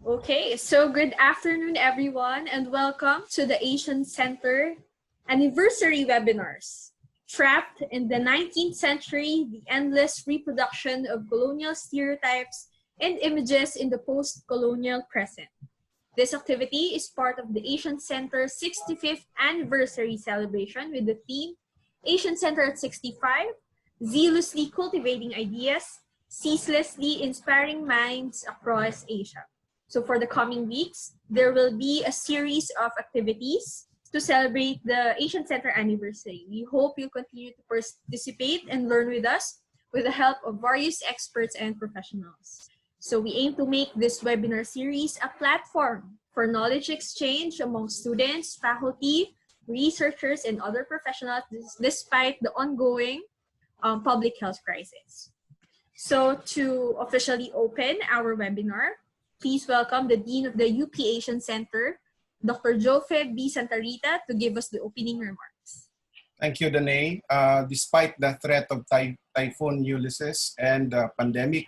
Okay, so good afternoon, everyone, and welcome to the Asian Center Anniversary Webinars. Trapped in the 19th century, the endless reproduction of colonial stereotypes and images in the post-colonial present. This activity is part of the Asian Center's 65th anniversary celebration with the theme Asian Center at 65, zealously cultivating ideas, ceaselessly inspiring minds across Asia. So for the coming weeks, there will be a series of activities to celebrate the Asian Center anniversary. We hope you'll continue to participate and learn with us with the help of various experts and professionals. So we aim to make this webinar series a platform for knowledge exchange among students, faculty, researchers, and other professionals despite the ongoing public health crisis. So to officially open our webinar, please welcome the Dean of the UP Asian Center, Dr. Jofe B. Santarita, to give us the opening remarks. Thank you, Danae. Despite the threat of Typhoon Ulysses and the pandemic,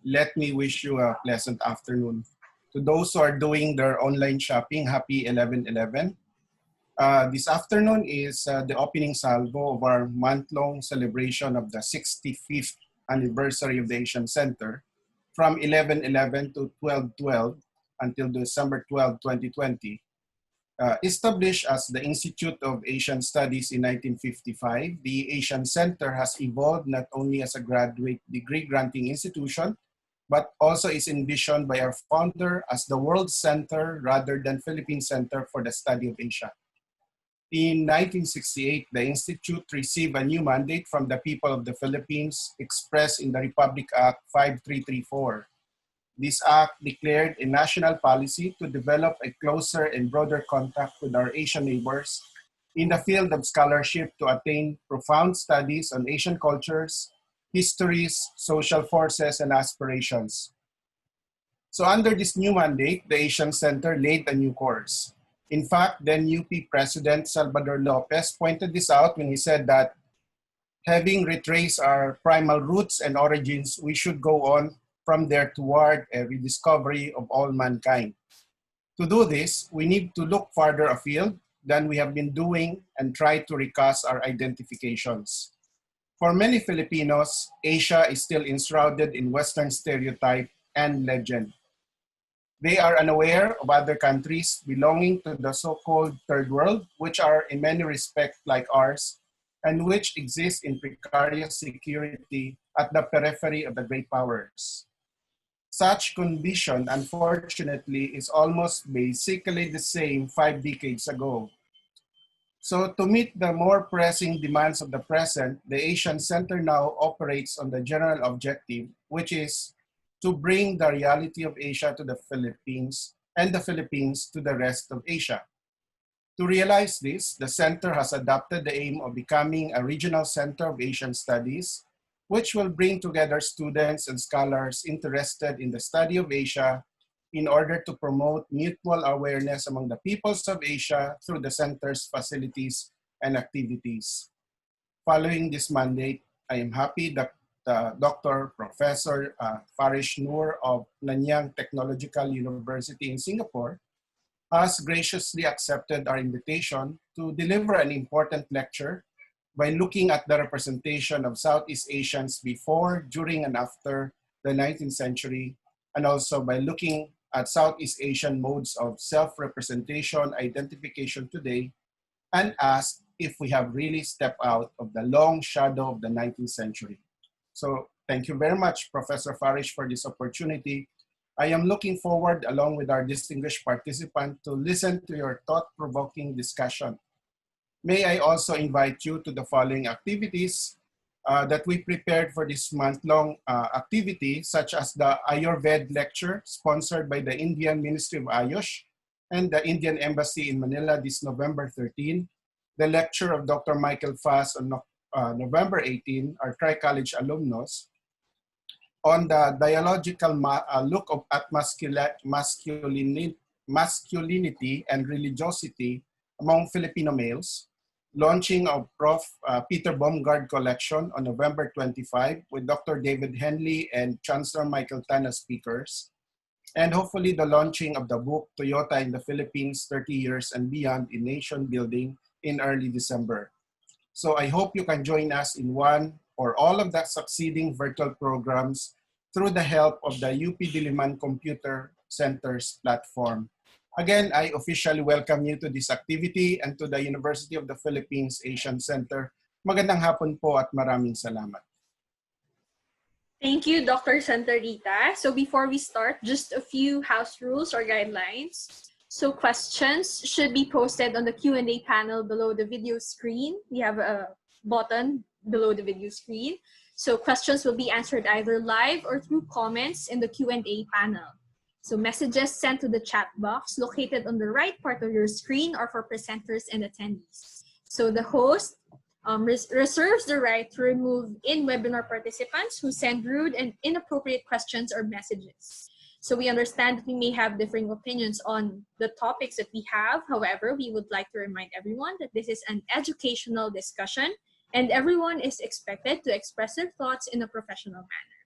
let me wish you a pleasant afternoon. To those who are doing their online shopping, happy 11/11. This afternoon is the opening salvo of our month-long celebration of the 65th anniversary of the Asian Center from 11/11 to 12/12 until December 12, 2020. Established as the Institute of Asian Studies in 1955, the Asian Center has evolved not only as a graduate degree granting institution, but also is envisioned by our founder as the World Center rather than Philippine Center for the Study of Asia. In 1968, the Institute received a new mandate from the people of the Philippines expressed in the Republic Act 5334. This act declared a national policy to develop a closer and broader contact with our Asian neighbors in the field of scholarship to attain profound studies on Asian cultures, histories, social forces, and aspirations. So under this new mandate, the Asian Center laid a new course. In fact, then UP President Salvador Lopez pointed this out when he said that having retraced our primal roots and origins, we should go on from there toward a rediscovery of all mankind. To do this, we need to look farther afield than we have been doing and try to recast our identifications. For many Filipinos, Asia is still enshrouded in Western stereotype and legend. They are unaware of other countries belonging to the so-called third world, which are in many respects like ours, and which exist in precarious security at the periphery of the great powers. Such condition, unfortunately, is almost basically the same 5 decades ago. So to meet the more pressing demands of the present, the Asian Center now operates on the general objective, which is to bring the reality of Asia to the Philippines and the Philippines to the rest of Asia. To realize this, the center has adopted the aim of becoming a regional center of Asian studies, which will bring together students and scholars interested in the study of Asia in order to promote mutual awareness among the peoples of Asia through the center's facilities and activities. Following this mandate, I am happy that Dr. Professor Farish Noor of Nanyang Technological University in Singapore has graciously accepted our invitation to deliver an important lecture by looking at the representation of Southeast Asians before, during, and after the 19th century, and also by looking at Southeast Asian modes of self-representation identification today, and ask if we have really stepped out of the long shadow of the 19th century. So thank you very much, Professor Farish, for this opportunity. I am looking forward, along with our distinguished participant, to listen to your thought-provoking discussion. May I also invite you to the following activities that we prepared for this month-long activity, such as the Ayurveda lecture sponsored by the Indian Ministry of Ayush and the Indian Embassy in Manila this November 13, the lecture of Dr. Michael Fass on November 18, our Tri-College alumnus, on the dialogical look at masculinity and religiosity among Filipino males, launching of Prof. Peter Baumgard collection on November 25 with Dr. David Henley and Chancellor Michael Tan as speakers, and hopefully the launching of the book Toyota in the Philippines 30 Years and Beyond in Nation Building in early December. So I hope you can join us in one or all of the succeeding virtual programs through the help of the UP Diliman Computer Center's platform. Again, I officially welcome you to this activity and to the University of the Philippines Asian Center. Magandang hapon po at maraming salamat. Thank you, Dr. Santarita. So before we start, just a few house rules or guidelines. So questions should be posted on the Q&A panel below the video screen. We have a button below the video screen. So questions will be answered either live or through comments in the Q&A panel. So messages sent to the chat box located on the right part of your screen or for presenters and attendees. So the host reserves the right to remove in-webinar participants who send rude and inappropriate questions or messages. So we understand that we may have differing opinions on the topics that we have. However, we would like to remind everyone that this is an educational discussion and everyone is expected to express their thoughts in a professional manner.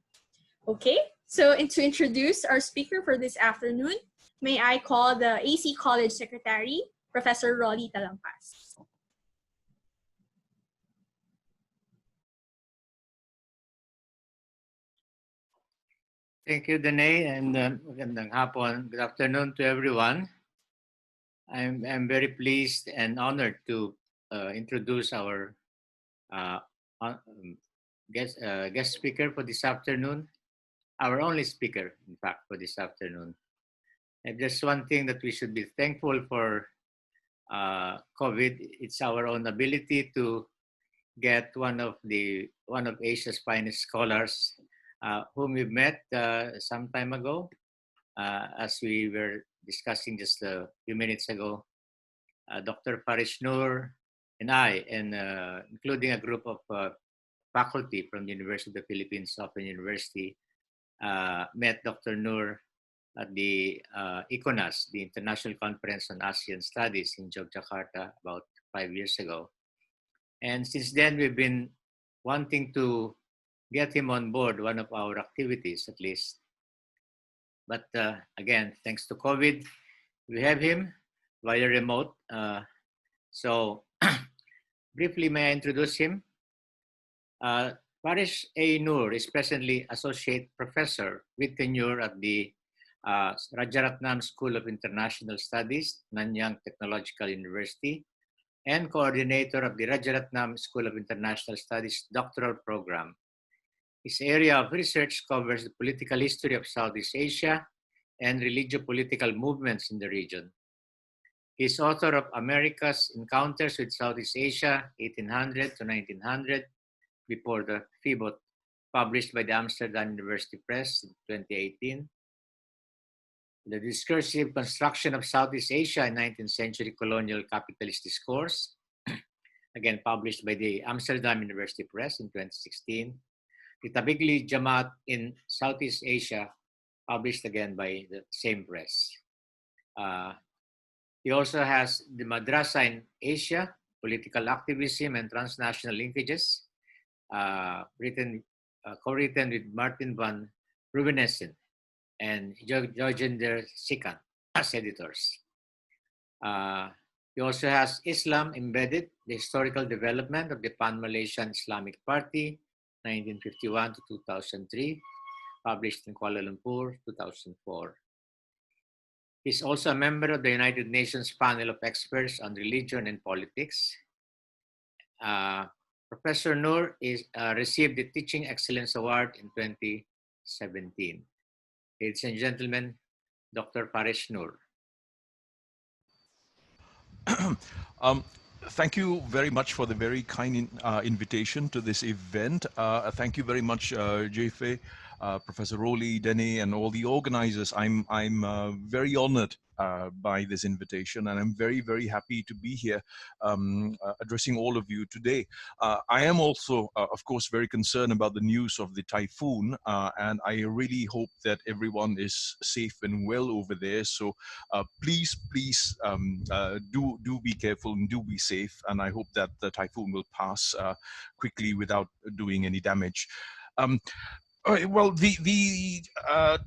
Okay, so to introduce our speaker for this afternoon, may I call the AC College Secretary, Professor Rolly Talampas. Thank you, Danae, and magandang hapon. Good afternoon to everyone. I'm very pleased and honored to introduce our guest speaker for this afternoon, our only speaker, in fact, for this afternoon. And just one thing that we should be thankful for COVID, it's our own ability to get one of Asia's finest scholars, whom we met some time ago, as we were discussing just a few minutes ago. Dr. Farish Noor and I, and including a group of faculty from the University of the Philippines, Open University, met Dr. Noor at the ICONAS, the International Conference on ASEAN Studies in Yogyakarta about 5 years ago. And since then, we've been wanting to get him on board one of our activities at least. But again, thanks to COVID, we have him via remote. So briefly, may I introduce him? Farish A. Noor is presently Associate Professor with tenure at the Rajaratnam School of International Studies, Nanyang Technological University, and coordinator of the Rajaratnam School of International Studies doctoral program. His area of research covers the political history of Southeast Asia and religio-political movements in the region. He is author of America's Encounters with Southeast Asia, 1800 to 1900, before the FIBOT, published by the Amsterdam University Press in 2018. The Discursive Construction of Southeast Asia in 19th Century Colonial Capitalist Discourse, again published by the Amsterdam University Press in 2016. The Tabigli Jamaat in Southeast Asia, published again by the same press. He also has the Madrasa in Asia, Political Activism and Transnational Linkages, co-written with Martin van Rubenessen and Jojender Sikan as editors. He also has Islam Embedded, the Historical Development of the Pan-Malaysian Islamic Party, 1951 to 2003, published in Kuala Lumpur, 2004. He's also a member of the United Nations Panel of Experts on Religion and Politics. Professor Noor received the Teaching Excellence Award in 2017. Ladies and gentlemen, Dr. Farish Noor. Thank you very much for the very kind invitation to this event. Thank you very much, Jefe, Professor Rowley, Denny, and all the organizers. I'm very honored by this invitation, and I'm very, very happy to be here addressing all of you today. I am also, of course, very concerned about the news of the typhoon, and I really hope that everyone is safe and well over there. So please do be careful and do be safe, and I hope that the typhoon will pass quickly without doing any damage. Well, the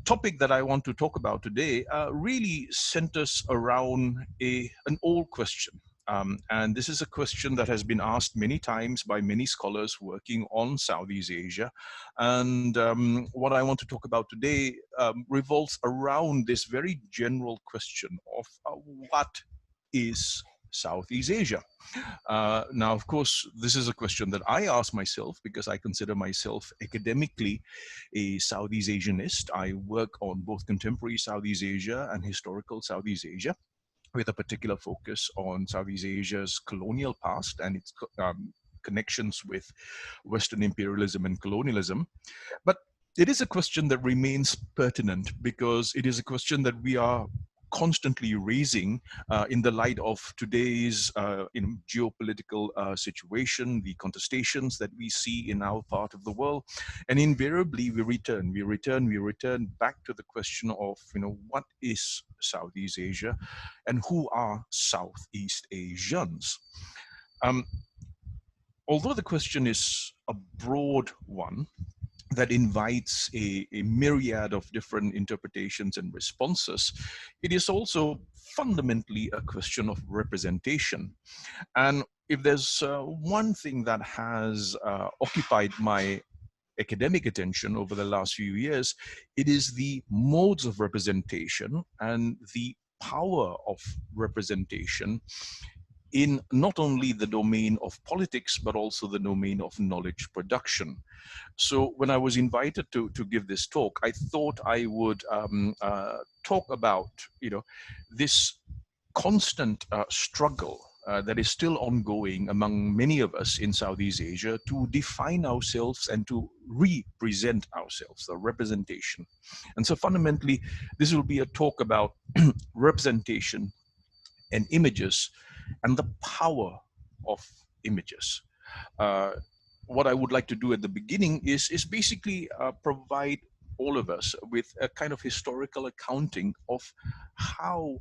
topic that I want to talk about today really centers around an old question. And this is a question that has been asked many times by many scholars working on Southeast Asia. And what I want to talk about today revolves around this very general question of what is Southeast Asia? Now, of course, this is a question that I ask myself because I consider myself academically a Southeast Asianist. I work on both contemporary Southeast Asia and historical Southeast Asia, with a particular focus on Southeast Asia's colonial past and its connections with Western imperialism and colonialism. But it is a question that remains pertinent because it is a question that we are constantly raising in the light of today's geopolitical situation, the contestations that we see in our part of the world. And invariably we return back to the question of, what is Southeast Asia and who are Southeast Asians? Although the question is a broad one, that invites a myriad of different interpretations and responses, it is also fundamentally a question of representation. And if there's one thing that has occupied my academic attention over the last few years, it is the modes of representation and the power of representation in not only the domain of politics, but also the domain of knowledge production. So when I was invited to give this talk, I thought I would talk about, this constant struggle that is still ongoing among many of us in Southeast Asia to define ourselves and to represent ourselves, the representation. And so fundamentally, this will be a talk about representation and images and the power of images. What I would like to do at the beginning is basically provide all of us with a kind of historical accounting of how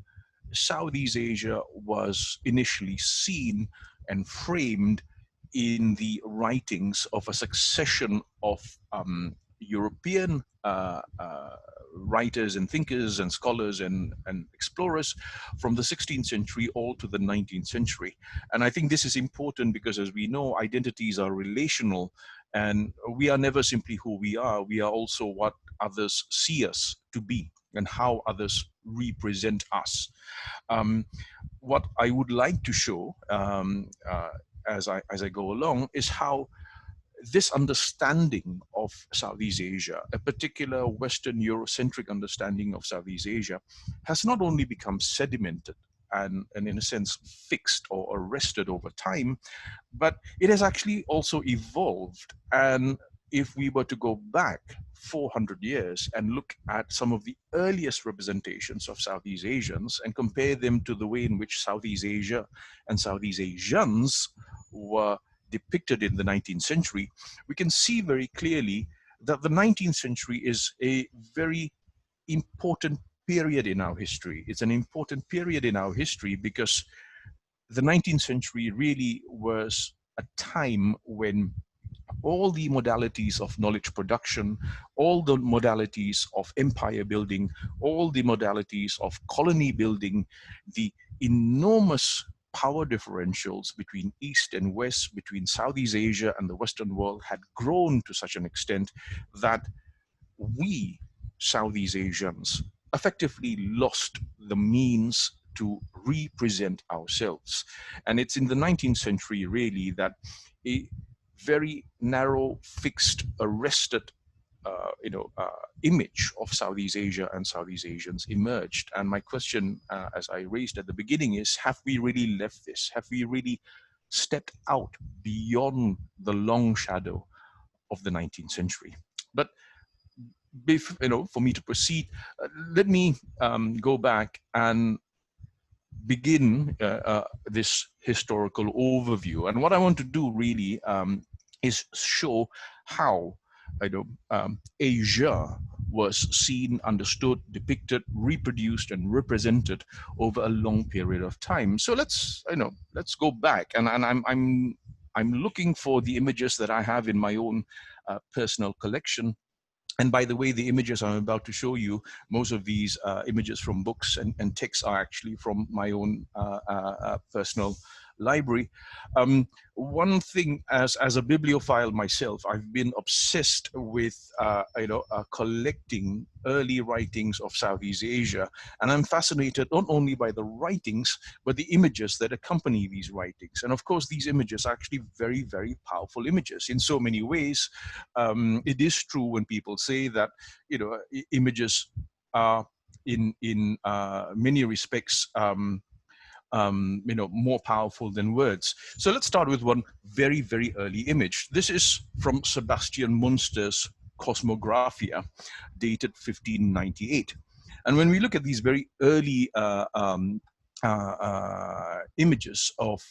Southeast Asia was initially seen and framed in the writings of a succession of European writers and thinkers and scholars and explorers from the 16th century all to the 19th century. And I think this is important because, as we know, identities are relational and we are never simply who we are also what others see us to be and how others represent us. What I would like to show as I go along is how this understanding of Southeast Asia, a particular Western Eurocentric understanding of Southeast Asia, has not only become sedimented and in a sense fixed or arrested over time, but it has actually also evolved. And if we were to go back 400 years and look at some of the earliest representations of Southeast Asians and compare them to the way in which Southeast Asia and Southeast Asians were depicted in the 19th century, we can see very clearly that the 19th century is a very important period in our history. It's an important period in our history because the 19th century really was a time when all the modalities of knowledge production, all the modalities of empire building, all the modalities of colony building, the enormous power differentials between East and West, between Southeast Asia and the Western world had grown to such an extent that we, Southeast Asians, effectively lost the means to represent ourselves. And it's in the 19th century really that a very narrow, fixed, arrested image of Southeast Asia and Southeast Asians emerged. And my question, as I raised at the beginning, is: have we really left this? Have we really stepped out beyond the long shadow of the 19th century? But for me to proceed, let me go back and begin this historical overview. And what I want to do really is show how Asia was seen, understood, depicted, reproduced, and represented over a long period of time. So let's go back, and I'm looking for the images that I have in my own personal collection And by the way, the images I'm about to show you, most of these images from books and texts are actually from my own personal library. One thing, as a bibliophile myself, I've been obsessed with collecting early writings of Southeast Asia, and I'm fascinated not only by the writings but the images that accompany these writings. And of course, these images are actually very, very powerful images in so many ways. It is true when people say that images are in many respects more powerful than words. So let's start with one very, very early image. This is from Sebastian Munster's Cosmographia, dated 1598. And when we look at these very early images of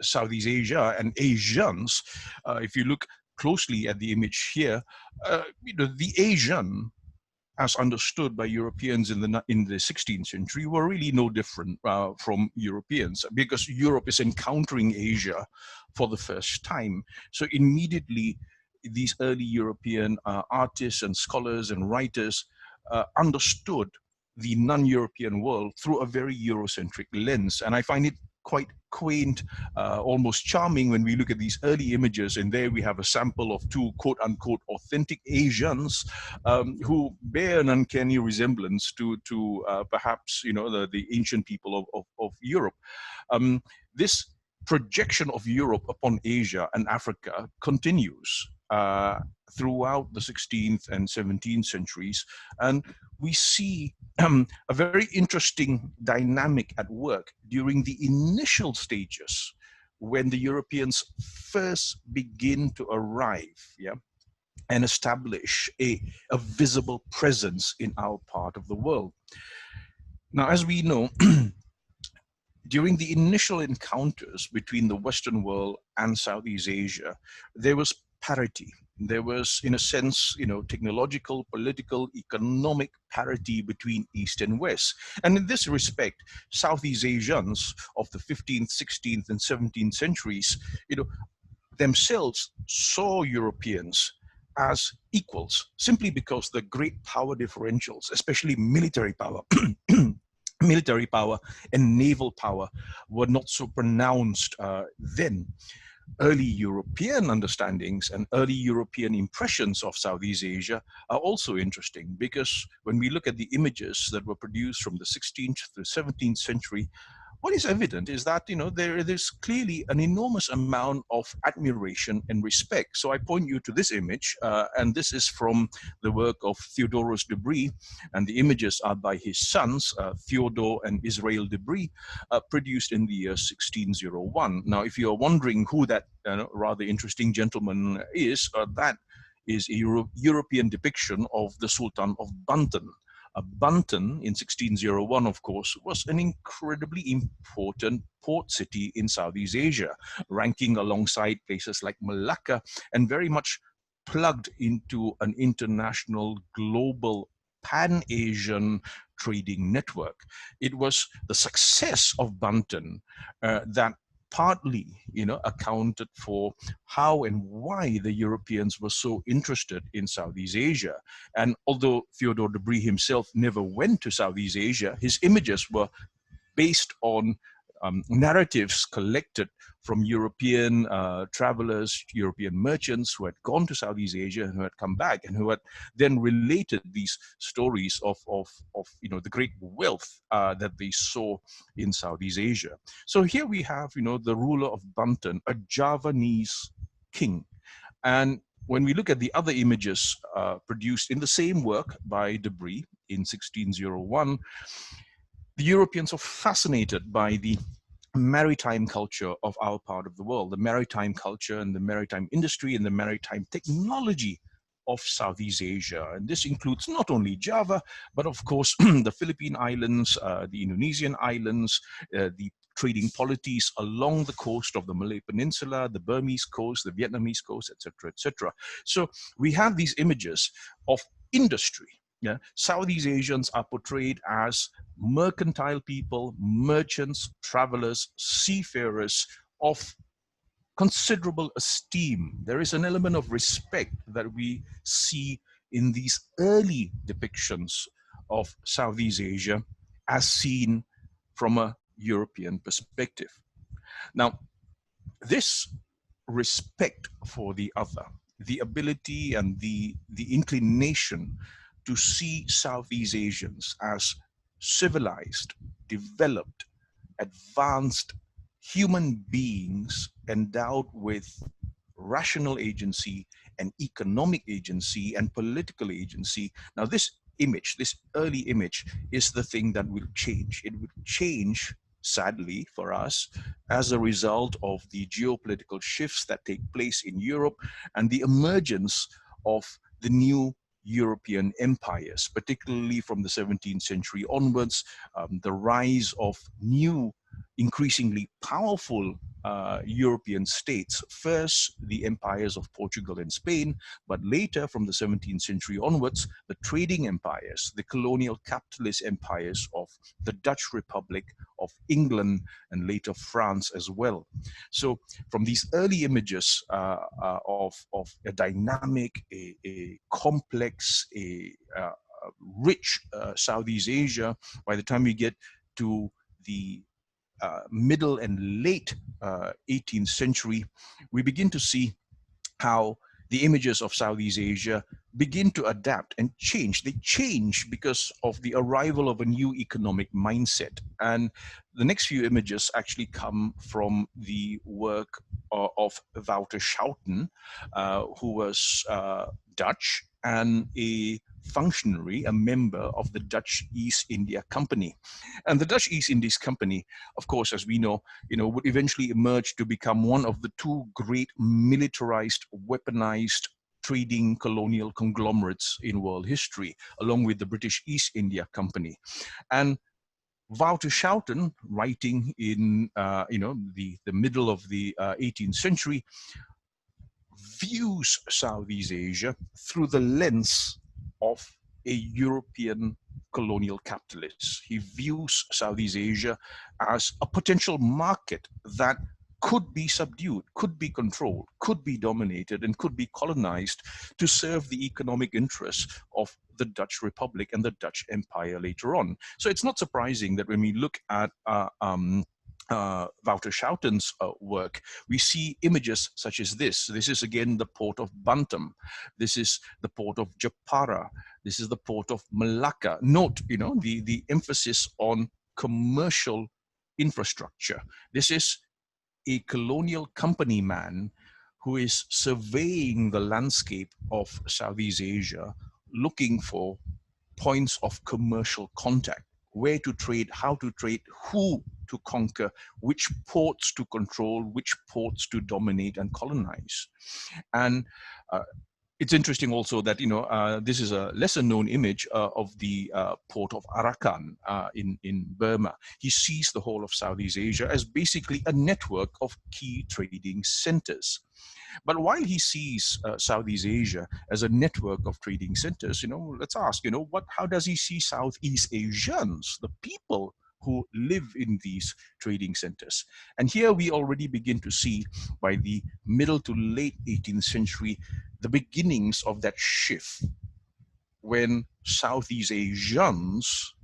Southeast Asia and Asians, if you look closely at the image here, the Asian, as understood by Europeans in the 16th century, were really no different from Europeans, because Europe is encountering Asia for the first time. So immediately, these early European artists and scholars and writers understood the non-European world through a very Eurocentric lens. And I find it quite quaint, almost charming, when we look at these early images, and there we have a sample of two quote-unquote authentic Asians who bear an uncanny resemblance to perhaps the ancient people of Europe. This projection of Europe upon Asia and Africa continues throughout the 16th and 17th centuries, and we see a very interesting dynamic at work during the initial stages when the Europeans first begin to arrive, and establish a visible presence in our part of the world. Now, as we know, during the initial encounters between the Western world and Southeast Asia, there was parity. There was, in a sense, technological, political, economic parity between East and West. And in this respect, Southeast Asians of the 15th, 16th, and 17th centuries, themselves saw Europeans as equals, simply because the great power differentials, especially military power, military power and naval power, were not so pronounced then. Early European understandings and early European impressions of Southeast Asia are also interesting, because when we look at the images that were produced from the 16th to the 17th century, what is evident is that there's clearly an enormous amount of admiration and respect. So I point you to this image, and this is from the work of Theodorus de Bry, and the images are by his sons, Theodore and Israel de Bry, produced in the year 1601. Now, if you're wondering who that rather interesting gentleman is, that is a European depiction of the Sultan of Banten. Banten in 1601, of course, was an incredibly important port city in Southeast Asia, ranking alongside places like Malacca and very much plugged into an international, global, pan-Asian trading network. It was the success of Banten that partly, accounted for how and why the Europeans were so interested in Southeast Asia. And although Theodore de Bry himself never went to Southeast Asia, his images were based on narratives collected from European travelers, European merchants who had gone to Southeast Asia and who had come back, and who had then related these stories of the great wealth that they saw in Southeast Asia. So here we have the ruler of Banten, a Javanese king. And when we look at the other images produced in the same work by de Bry in 1601, the Europeans are fascinated by the maritime culture of our part of the world, the maritime culture and the maritime industry and the maritime technology of Southeast Asia. And this includes not only Java, but of course the Philippine Islands, the Indonesian islands, the trading polities along the coast of the Malay Peninsula, the Burmese coast, the Vietnamese coast, etc., etc. So we have these images of industry. Yeah, Southeast Asians are portrayed as mercantile people, merchants, travelers, seafarers of considerable esteem. There is an element of respect that we see in these early depictions of Southeast Asia as seen from a European perspective. Now, this respect for the other, the ability and the inclination to see Southeast Asians as civilized, developed, advanced human beings endowed with rational agency and economic agency and political agency. Now, this image, this early image, is the thing that will change. It will change, sadly for us, as a result of the geopolitical shifts that take place in Europe and the emergence of the new European empires, particularly from the 17th century onwards, the rise of new, increasingly powerful European states. First, the empires of Portugal and Spain, but later, from the 17th century onwards, the trading empires, the colonial capitalist empires of the Dutch Republic, of England, and later France as well. So from these early images of a dynamic, a complex, a rich Southeast Asia, by the time we get to the middle and late 18th century, we begin to see how the images of Southeast Asia begin to adapt and change. They change because of the arrival of a new economic mindset. And the next few images actually come from the work of Wouter Schouten, who was Dutch and a functionary, a member of the Dutch East India Company. And the Dutch East Indies Company, of course, as we know, would eventually emerge to become one of the two great militarized, weaponized trading colonial conglomerates in world history, along with the British East India Company. And Wouter Schouten, writing in the middle of the 18th century, views Southeast Asia through the lens of a European colonial capitalist. He views Southeast Asia as a potential market that could be subdued, could be controlled, could be dominated, and could be colonized to serve the economic interests of the Dutch Republic and the Dutch Empire later on. So it's not surprising that when we look at Wouter Schouten's work, we see images such as this. This is again the port of Bantam. This is the port of Jepara. This is the port of Malacca. Note, the emphasis on commercial infrastructure. This is a colonial company man who is surveying the landscape of Southeast Asia, looking for points of commercial contact, where to trade, how to trade, who to conquer, which ports to control, which ports to dominate and colonize. And it's interesting also that, this is a lesser known image of the port of Arakan in Burma. He sees the whole of Southeast Asia as basically a network of key trading centers. But while he sees Southeast Asia as a network of trading centers, let's ask, how does he see Southeast Asians, the people who live in these trading centers? And here we already begin to see, by the middle to late 18th century, the beginnings of that shift when Southeast Asians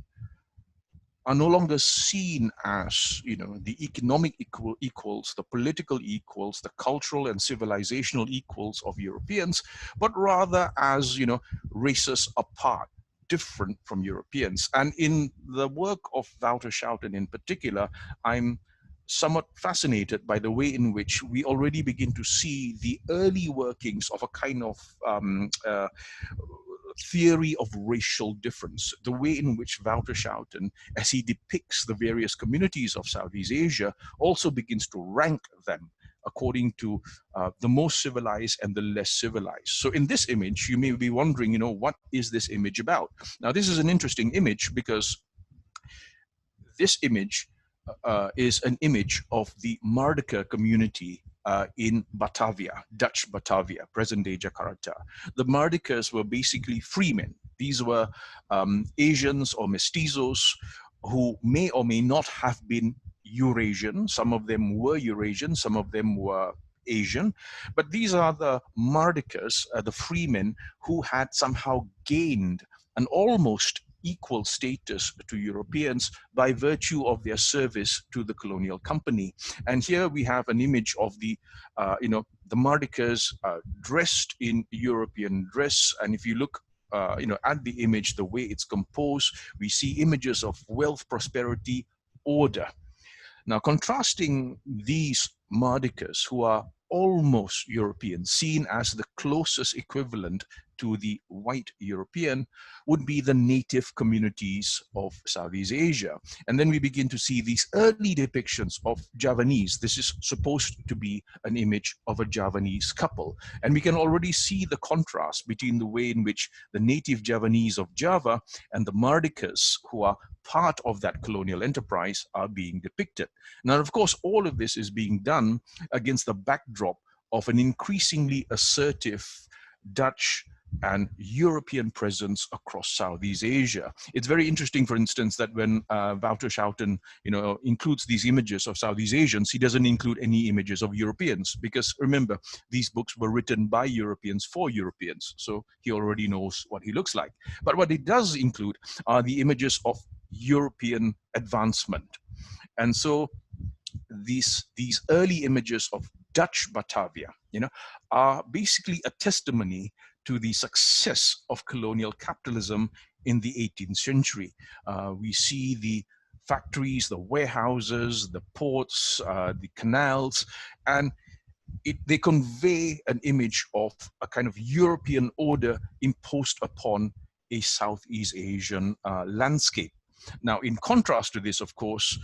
are no longer seen as, the economic equals, the political equals, the cultural and civilizational equals of Europeans, but rather as, races apart, different from Europeans. And in the work of Wouter Schouten in particular, I'm somewhat fascinated by the way in which we already begin to see the early workings of a kind of theory of racial difference, the way in which Wouter Schouten, as he depicts the various communities of Southeast Asia, also begins to rank them according to the most civilized and the less civilized. So in this image, you may be wondering, what is this image about? Now, this is an interesting image because this image is an image of the Mardika community in Batavia, Dutch Batavia, present-day Jakarta. The Mardikas were basically freemen. These were Asians or mestizos who may or may not have been Eurasian. Some of them were Eurasian, some of them were Asian, but these are the Mardikers, the freemen, who had somehow gained an almost equal status to Europeans by virtue of their service to the colonial company. And here we have an image of the Mardikers dressed in European dress. And if you look at the image, the way it's composed, we see images of wealth, prosperity, order. Now, contrasting these Mardikers, who are almost European, seen as the closest equivalent to the white European, would be the native communities of Southeast Asia. And then we begin to see these early depictions of Javanese. This is supposed to be an image of a Javanese couple. And we can already see the contrast between the way in which the native Javanese of Java and the Mardikers, who are part of that colonial enterprise, are being depicted. Now, of course, all of this is being done against the backdrop of an increasingly assertive Dutch and European presence across Southeast Asia. It's very interesting, for instance, that when Wouter Schouten, includes these images of Southeast Asians, he doesn't include any images of Europeans, because remember, these books were written by Europeans for Europeans, so he already knows what he looks like. But what it does include are the images of European advancement. And so these early images of Dutch Batavia, are basically a testimony to the success of colonial capitalism in the 18th century. We see the factories, the warehouses, the ports, the canals, and they convey an image of a kind of European order imposed upon a Southeast Asian landscape. Now, in contrast to this, of course,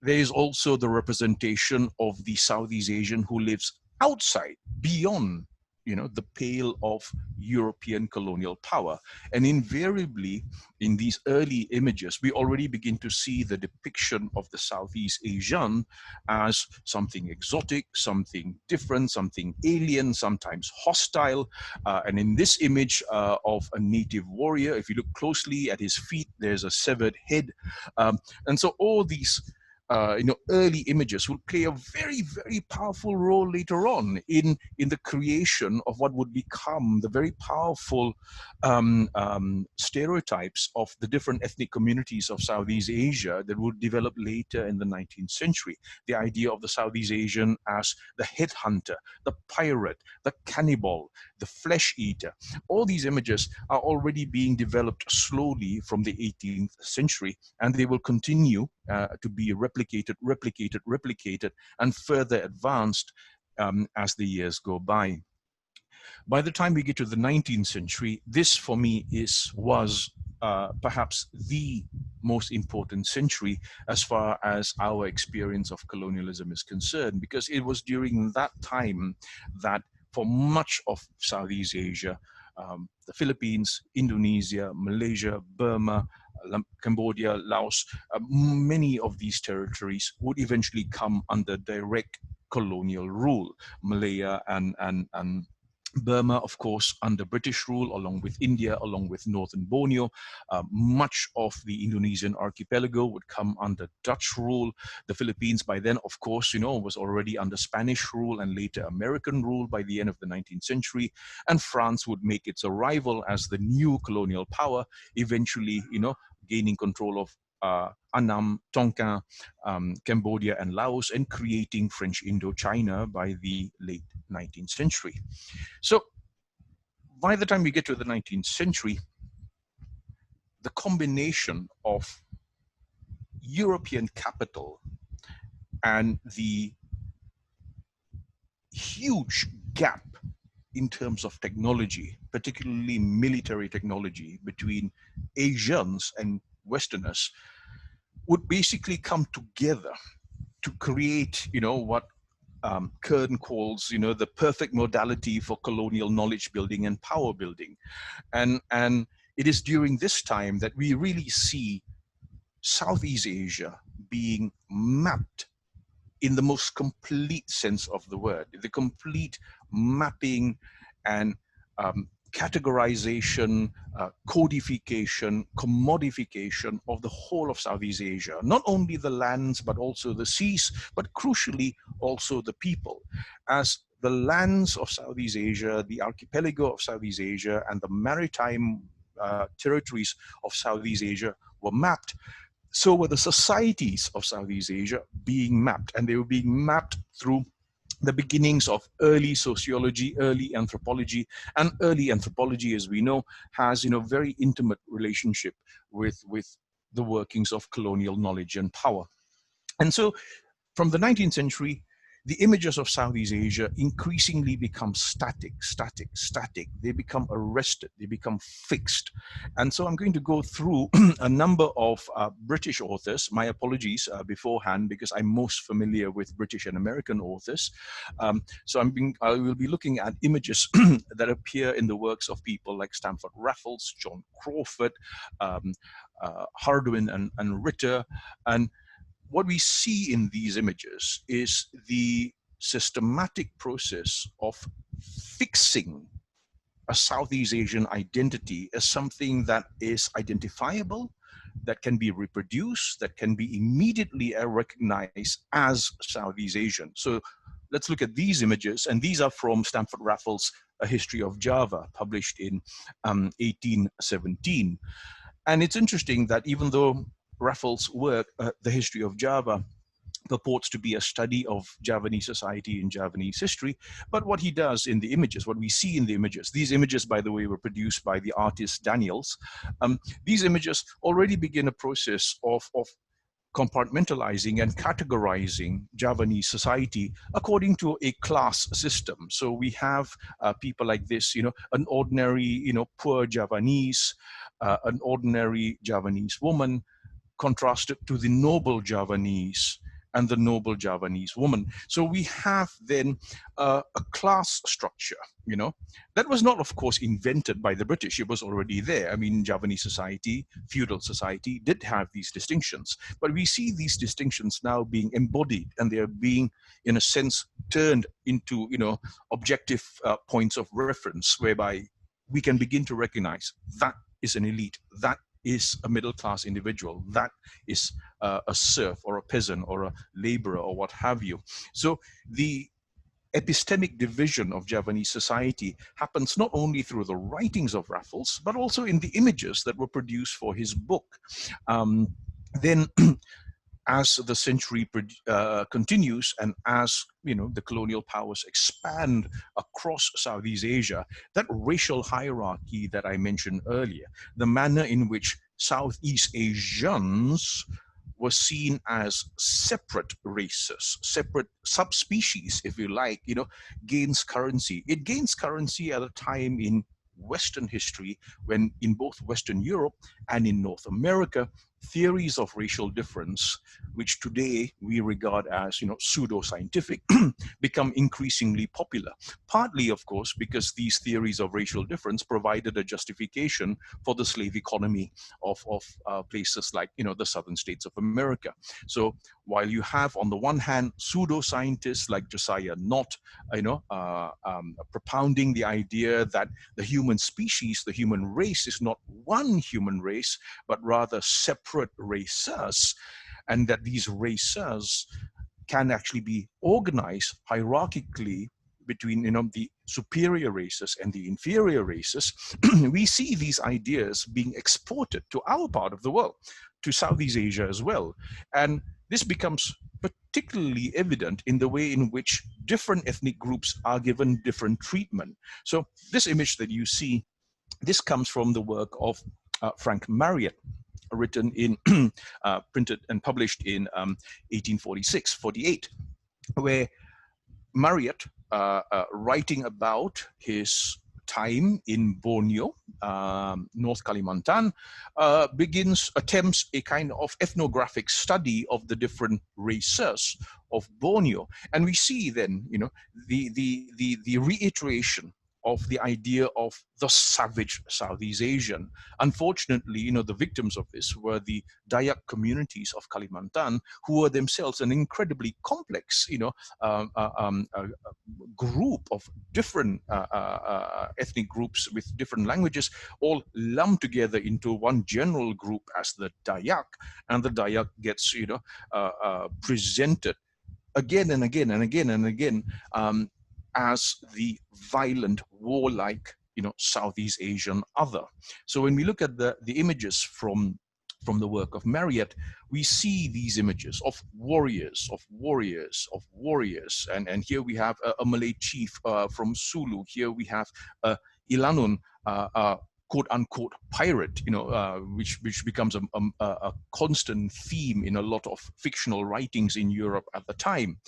there is also the representation of the Southeast Asian who lives outside, beyond, the pale of European colonial power. And invariably, in these early images, we already begin to see the depiction of the Southeast Asian as something exotic, something different, something alien, sometimes hostile. And in this image of a native warrior, if you look closely at his feet, there's a severed head. And so all these early images will play a very, very powerful role later on in the creation of what would become the very powerful stereotypes of the different ethnic communities of Southeast Asia that would develop later in the 19th century. The idea of the Southeast Asian as the headhunter, the pirate, the cannibal, the flesh eater. All these images are already being developed slowly from the 18th century, and they will continue to be replicated, and further advanced as the years go by. By the time we get to the 19th century, this for me was perhaps the most important century as far as our experience of colonialism is concerned, because it was during that time that for much of Southeast Asia, the Philippines, Indonesia, Malaysia, Burma, Cambodia, Laos, many of these territories would eventually come under direct colonial rule. Malaya and Burma, of course, under British rule, along with India, along with northern Borneo. Much of the Indonesian archipelago would come under Dutch rule. The Philippines by then, of course, was already under Spanish rule and later American rule by the end of the 19th century. And France would make its arrival as the new colonial power, eventually, gaining control of Annam, Tonkin, Cambodia, and Laos, and creating French Indochina by the late 19th century. So by the time we get to the 19th century, the combination of European capital and the huge gap in terms of technology, particularly military technology, between Asians and Westerners, would basically come together to create, what Kern calls, the perfect modality for colonial knowledge building and power building. And it is during this time that we really see Southeast Asia being mapped in the most complete sense of the word, the complete mapping and categorization, codification, commodification of the whole of Southeast Asia, not only the lands, but also the seas, but crucially also the people. As the lands of Southeast Asia, the archipelago of Southeast Asia, and the maritime territories of Southeast Asia were mapped, so were the societies of Southeast Asia being mapped, and they were being mapped through the beginnings of early sociology, early anthropology, and early anthropology, as we know, has very intimate relationship with the workings of colonial knowledge and power. And so from the 19th century, the images of Southeast Asia increasingly become static. They become arrested, they become fixed. And so I'm going to go through a number of British authors. My apologies beforehand, because I'm most familiar with British and American authors. So I will be looking at images that appear in the works of people like Stamford Raffles, John Crawford, Hardwin and Ritter. And what we see in these images is the systematic process of fixing a Southeast Asian identity as something that is identifiable, that can be reproduced, that can be immediately recognized as Southeast Asian. So let's look at these images, and these are from Stamford Raffles' A History of Java, published in 1817. And it's interesting that even though Raffles' work, The History of Java, purports to be a study of Javanese society and Javanese history, but what he does in the images, what we see in the images, these images, by the way, were produced by the artist Daniels. These images already begin a process of compartmentalizing and categorizing Javanese society according to a class system. So we have people like this, an ordinary, poor Javanese, an ordinary Javanese woman, contrasted to the noble Javanese and the noble Javanese woman. So we have then a class structure, that was not, of course, invented by the British. It was already there. I mean, Javanese society, feudal society did have these distinctions, but we see these distinctions now being embodied, and they are being, in a sense, turned into, objective points of reference, whereby we can begin to recognize that is an elite, that is a middle-class individual, that is a serf or a peasant or a laborer or what have you. So the epistemic division of Javanese society happens not only through the writings of Raffles, but also in the images that were produced for his book. Then as the century continues, and as the colonial powers expand across Southeast Asia, that racial hierarchy that I mentioned earlier, the manner in which Southeast Asians were seen as separate races, separate subspecies, if you like, gains currency. It gains currency at a time in Western history when, in both Western Europe and in North America, theories of racial difference, which today we regard as pseudo-scientific, become increasingly popular. Partly, of course, because these theories of racial difference provided a justification for the slave economy of places like the southern states of America. So while you have, on the one hand, pseudo-scientists like Josiah Nott, propounding the idea that the human species, the human race, is not one human race, but rather separate races, and that these races can actually be organized hierarchically between the superior races and the inferior races. We see these ideas being exported to our part of the world, to Southeast Asia as well. And this becomes particularly evident in the way in which different ethnic groups are given different treatment. So this image that you see, this comes from the work of Frank Marriott, written in, printed and published in 1846-48, where Marriott, writing about his time in Borneo, North Kalimantan, attempts a kind of ethnographic study of the different races of Borneo. And we see then, the reiteration of the idea of the savage Southeast Asian. Unfortunately, the victims of this were the Dayak communities of Kalimantan, who were themselves an incredibly complex, group of different ethnic groups with different languages, all lumped together into one general group as the Dayak, and the Dayak gets, presented again and again and again and again as the violent, warlike, Southeast Asian other. So when we look at the images from the work of Marriott, we see these images of warriors, and here we have a Malay chief from Sulu. Here we have Ilanun, quote unquote pirate, which becomes a constant theme in a lot of fictional writings in Europe at the time.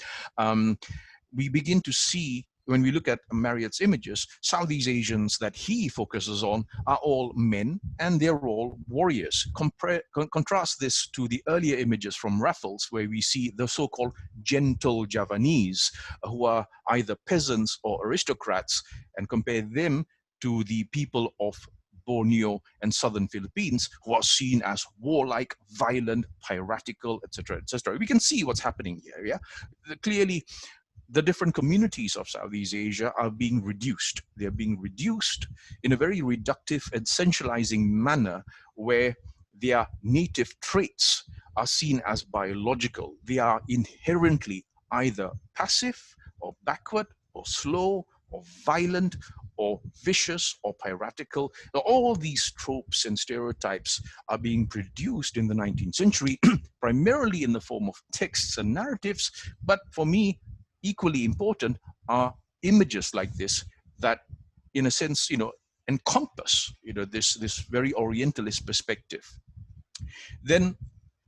We begin to see, when we look at Marriott's images, Southeast Asians that he focuses on are all men, and they're all warriors. Contrast this to the earlier images from Raffles, where we see the so-called gentle Javanese, who are either peasants or aristocrats, and compare them to the people of Borneo and southern Philippines, who are seen as warlike, violent, piratical, etc., etc. We can see what's happening here. Yeah, clearly, the different communities of Southeast Asia are being reduced. They're being reduced in a very reductive and centralizing manner, where their native traits are seen as biological. They are inherently either passive or backward or slow or violent or vicious or piratical. All these tropes and stereotypes are being produced in the 19th century, primarily in the form of texts and narratives. But for me, equally important are images like this that, in a sense, encompass, this very Orientalist perspective. Then,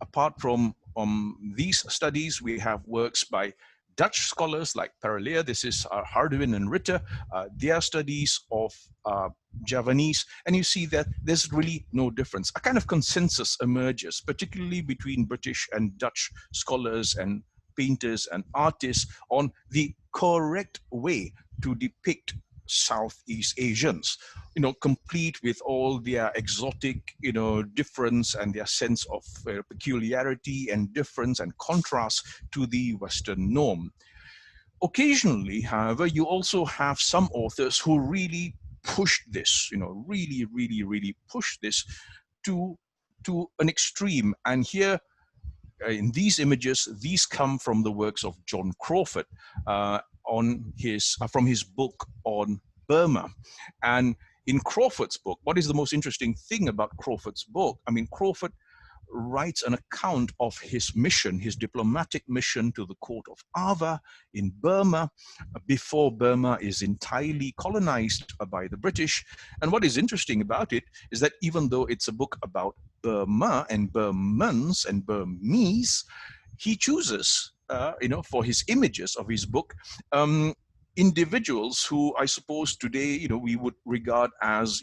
apart from these studies, we have works by Dutch scholars like Paralea. This is Hardwin and Ritter, their studies of Javanese, and you see that there's really no difference. A kind of consensus emerges, particularly between British and Dutch scholars and painters and artists, on the correct way to depict Southeast Asians, complete with all their exotic, difference and their sense of peculiarity and difference and contrast to the Western norm. Occasionally, however, you also have some authors who really push this, really push this to an extreme. And here, in these images, these come from the works of John Crawford from his book on Burma. And in Crawford's book, what is the most interesting thing about Crawford's book? I mean, Crawford writes an account of his mission, his diplomatic mission to the court of Ava in Burma, before Burma is entirely colonized by the British. And what is interesting about it is that even though it's a book about Burma and Burmans and Burmese, he chooses, for his images of his book, individuals who I suppose today, we would regard as,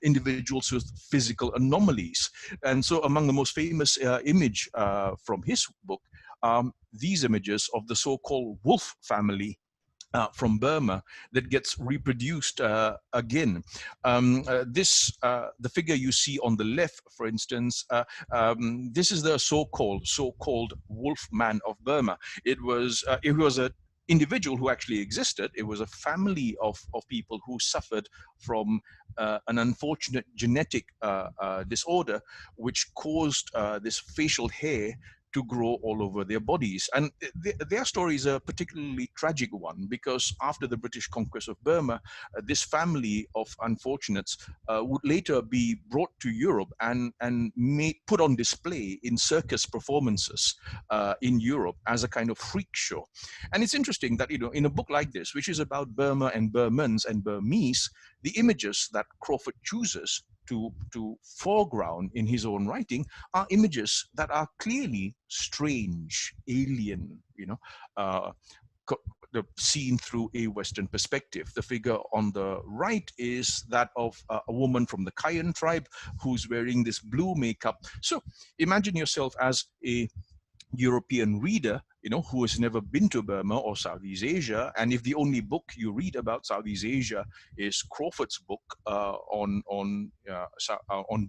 individuals with physical anomalies. And so among the most famous image from his book, these images of the so-called wolf family from Burma that gets reproduced again. The figure you see on the left, for instance, this is the so-called wolf man of Burma. It was a individual who actually existed. It was a family of people who suffered from an unfortunate genetic disorder, which caused this facial hair to grow all over their bodies. And their story is a particularly tragic one, because after the British conquest of Burma, this family of unfortunates would later be brought to Europe and put on display in circus performances in Europe as a kind of freak show. And it's interesting that, in a book like this, which is about Burma and Burmans and Burmese, the images that Crawford chooses to foreground in his own writing are images that are clearly strange, alien, seen through a Western perspective. The figure on the right is that of a woman from the Kayan tribe who's wearing this blue makeup. So imagine yourself as a European reader, who has never been to Burma or Southeast Asia, and if the only book you read about Southeast Asia is Crawford's book on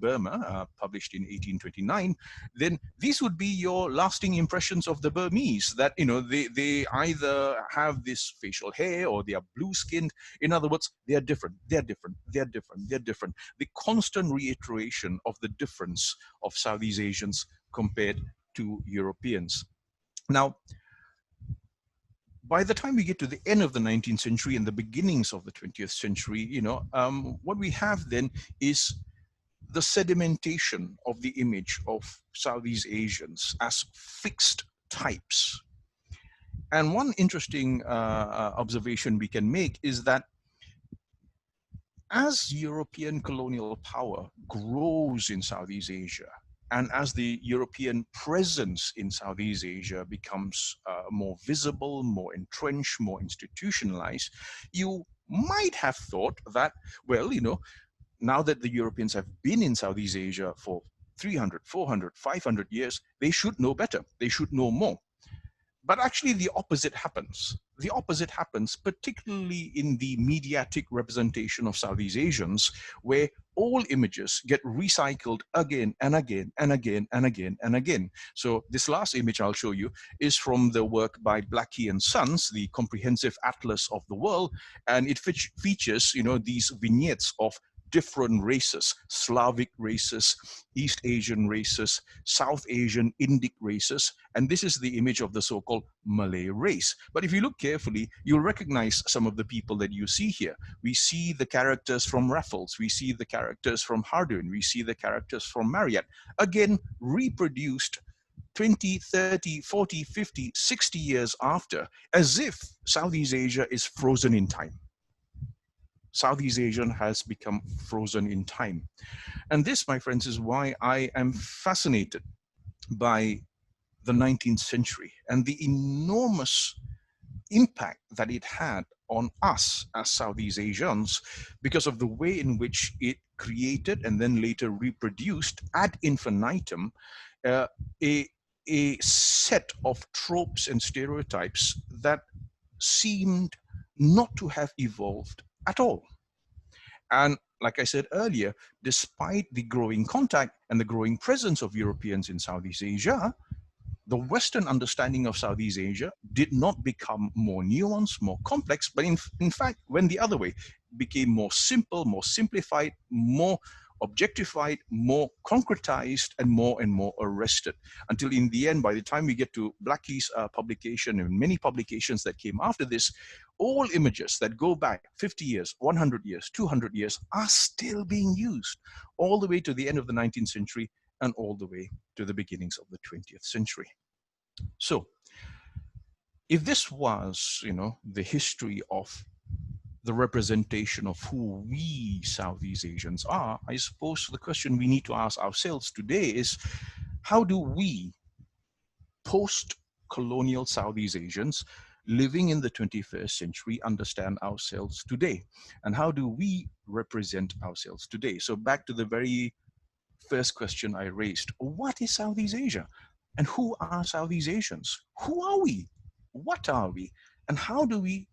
Burma, published in 1829, then these would be your lasting impressions of the Burmese. That they either have this facial hair or they are blue skinned. In other words, they are different. They are different. They are different. They are different. The constant reiteration of the difference of Southeast Asians compared to Europeans. Now, by the time we get to the end of the 19th century and the beginnings of the 20th century, what we have then is the sedimentation of the image of Southeast Asians as fixed types. And one interesting observation we can make is that as European colonial power grows in Southeast Asia, and as the European presence in Southeast Asia becomes more visible, more entrenched, more institutionalized, you might have thought that, well, now that the Europeans have been in Southeast Asia for 300, 400, 500 years, they should know better. They should know more. But actually the opposite happens. The opposite happens, particularly in the mediatic representation of Southeast Asians, where all images get recycled again and again and again and again and again. So this last image I'll show you is from the work by Blackie and Sons, the Comprehensive Atlas of the World, and it features, these vignettes of different races, Slavic races, East Asian races, South Asian Indic races, and this is the image of the so-called Malay race. But if you look carefully, you'll recognize some of the people that you see here. We see the characters from Raffles, we see the characters from Hardin, we see the characters from Marriott, again reproduced 20, 30, 40, 50, 60 years after, as if Southeast Asia is frozen in time. Southeast Asian has become frozen in time. And this, my friends, is why I am fascinated by the 19th century and the enormous impact that it had on us as Southeast Asians because of the way in which it created and then later reproduced ad infinitum a set of tropes and stereotypes that seemed not to have evolved at all. And like I said earlier, despite the growing contact and the growing presence of Europeans in Southeast Asia, the Western understanding of Southeast Asia did not become more nuanced, more complex, but in fact went the other way, became more simple, more simplified, more objectified, more concretized, and more arrested, until in the end, by the time we get to Blackie's publication and many publications that came after this, all images that go back 50 years, 100 years, 200 years are still being used all the way to the end of the 19th century and all the way to the beginnings of the 20th century. So if this was, the history of the representation of who we Southeast Asians are, I suppose the question we need to ask ourselves today is, how do we, post-colonial Southeast Asians living in the 21st century, understand ourselves today? And how do we represent ourselves today? So back to the very first question I raised, what is Southeast Asia? And who are Southeast Asians? Who are we? What are we? And how do we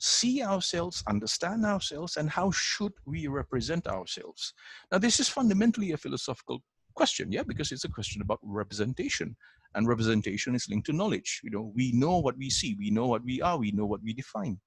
see ourselves, understand ourselves, and how should we represent ourselves? Now, this is fundamentally a philosophical question, because it's a question about representation, and representation is linked to knowledge. We know what we see, we know what we are, we know what we define.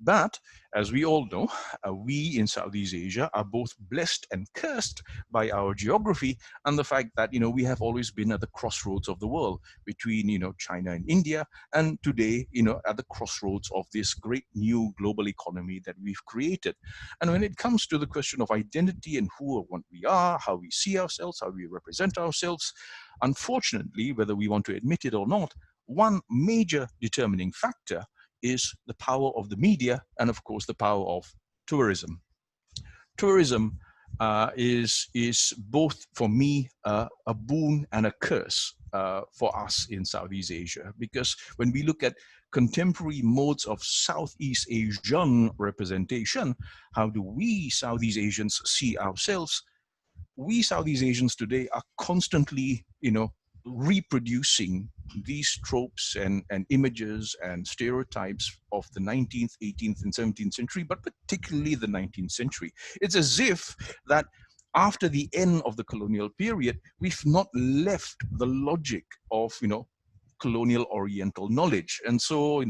But as we all know, we in Southeast Asia are both blessed and cursed by our geography and the fact that, we have always been at the crossroads of the world between, China and India, and today, at the crossroads of this great new global economy that we've created. And when it comes to the question of identity and who or what we are, how we see ourselves, how we represent ourselves, unfortunately, whether we want to admit it or not, one major determining factor is the power of the media and, of course, the power of tourism. Tourism is both, for me, a boon and a curse for us in Southeast Asia, because when we look at contemporary modes of Southeast Asian representation, how do we Southeast Asians see ourselves? We Southeast Asians today are constantly, reproducing these tropes and images and stereotypes of the 19th, 18th, and 17th century, but particularly the 19th century. It's as if that after the end of the colonial period, we've not left the logic of, colonial Oriental knowledge. And so,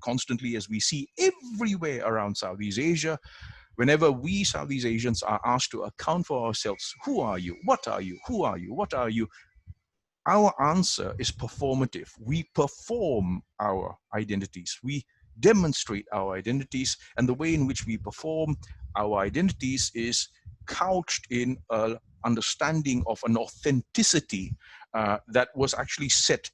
constantly, as we see everywhere around Southeast Asia, whenever we Southeast Asians are asked to account for ourselves, who are you? What are you? Who are you? What are you? Our answer is performative. We perform our identities. We demonstrate our identities, and the way in which we perform our identities is couched in an understanding of an authenticity that was actually set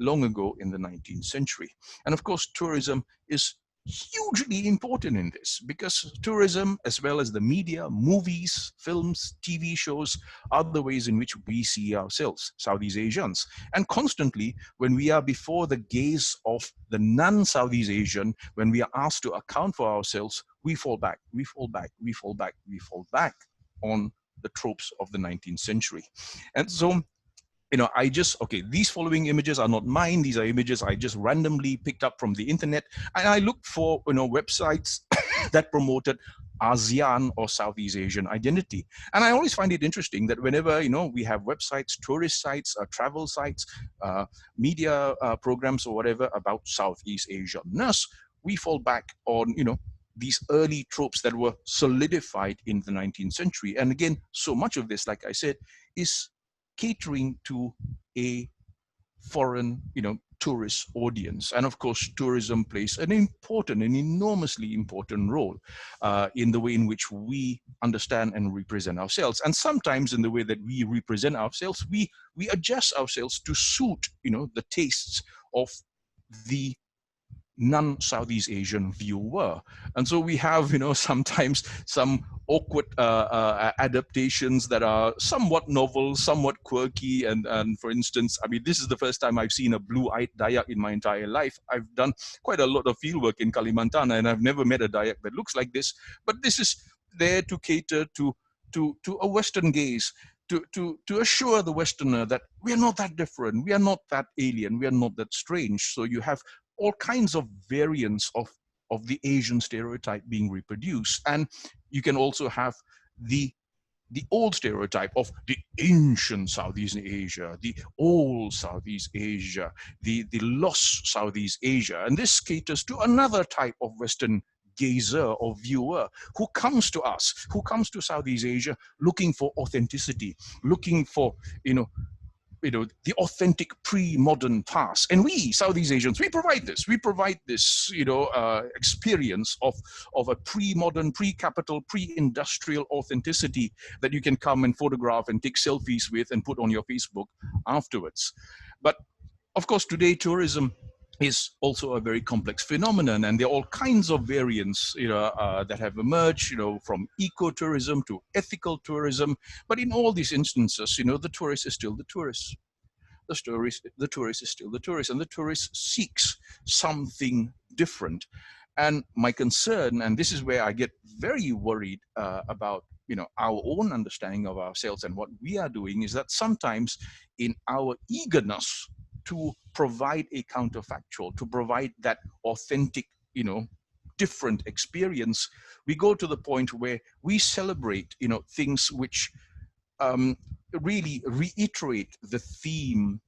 long ago in the 19th century. And of course, tourism is hugely important in this, because tourism, as well as the media, movies, films, TV shows, are the ways in which we see ourselves, Southeast Asians. And constantly, when we are before the gaze of the non-Southeast Asian, when we are asked to account for ourselves, we fall back, we fall back, we fall back, we fall back on the tropes of the 19th century. And so, these following images are not mine. These are images I just randomly picked up from the internet. And I looked for, websites that promoted ASEAN or Southeast Asian identity. And I always find it interesting that whenever, we have websites, tourist sites, travel sites, media programs or whatever about Southeast Asianness, we fall back on, these early tropes that were solidified in the 19th century. And again, so much of this, like I said, is catering to a foreign, tourist audience. And of course, tourism plays an enormously important role in the way in which we understand and represent ourselves. And sometimes in the way that we represent ourselves, we adjust ourselves to suit, the tastes of the non-Southeast Asian viewer. And so we have, sometimes some awkward adaptations that are somewhat novel, somewhat quirky. And for instance, this is the first time I've seen a blue-eyed Dayak in my entire life. I've done quite a lot of fieldwork in Kalimantan, and I've never met a Dayak that looks like this. But this is there to cater to a Western gaze, to assure the Westerner that we are not that different, we are not that alien, we are not that strange. So you have all kinds of variants of the Asian stereotype being reproduced. And you can also have the old stereotype of the ancient Southeast Asia, the old Southeast Asia, the lost Southeast Asia. And this caters to another type of Western gazer or viewer who comes to us, who comes to Southeast Asia looking for authenticity, looking for, the authentic pre-modern past. And we, Southeast Asians, we provide this, experience of a pre-modern, pre-capital, pre-industrial authenticity that you can come and photograph and take selfies with and put on your Facebook afterwards. But of course, today tourism is also a very complex phenomenon, and there are all kinds of variants, that have emerged, from ecotourism to ethical tourism. But in all these instances, the tourist is still the tourist. The tourist is still the tourist, and the tourist seeks something different. And my concern, and this is where I get very worried about, our own understanding of ourselves and what we are doing, is that sometimes in our eagerness to provide a counterfactual, to provide that authentic, different experience, we go to the point where we celebrate, things which really reiterate the theme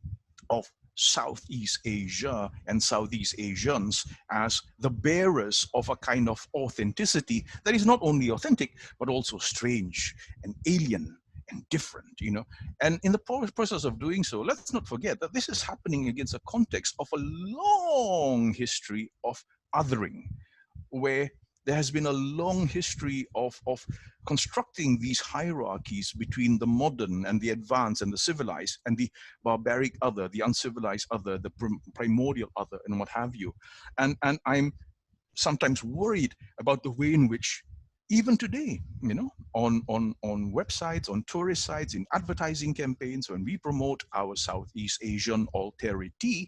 of Southeast Asia and Southeast Asians as the bearers of a kind of authenticity that is not only authentic, but also strange and alien and different, And in the process of doing so, let's not forget that this is happening against a context of a long history of othering, where there has been a long history of constructing these hierarchies between the modern and the advanced and the civilized and the barbaric other, the uncivilized other, the primordial other, and what have you. And I'm sometimes worried about the way in which even today, on websites, on tourist sites, in advertising campaigns, when we promote our Southeast Asian alterity,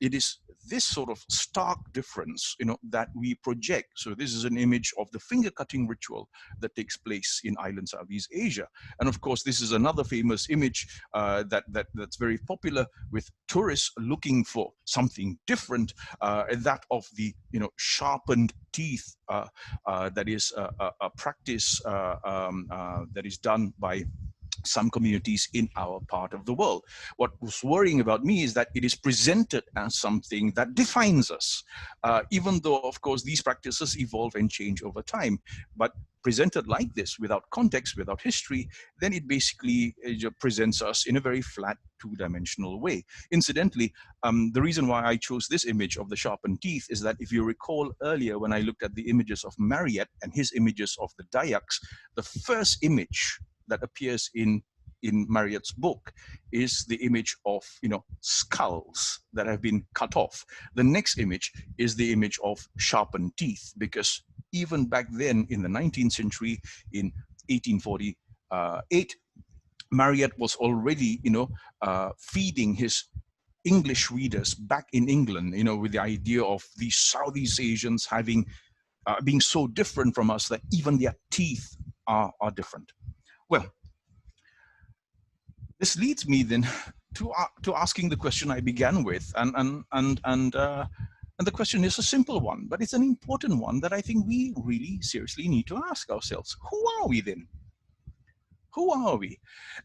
it is this sort of stark difference, that we project. So this is an image of the finger cutting ritual that takes place in island Southeast Asia. And of course, this is another famous image that's very popular with tourists looking for something different, that of the sharpened teeth, that is a practice that is done by some communities in our part of the world. What was worrying about me is that it is presented as something that defines us, even though, of course, these practices evolve and change over time. But presented like this, without context, without history, then it basically presents us in a very flat, two-dimensional way. Incidentally, the reason why I chose this image of the sharpened teeth is that if you recall earlier when I looked at the images of Marriott and his images of the Dayaks, the first image that appears in Marriott's book is the image of skulls that have been cut off. The next image is the image of sharpened teeth, because even back then in the 19th century, in 1848, Marriott was already feeding his English readers back in England, with the idea of these Southeast Asians having being so different from us that even their teeth are different. Well, this leads me then to asking the question I began with, and the question is a simple one, but it's an important one that I think we really seriously need to ask ourselves. Who are we then? Who are we?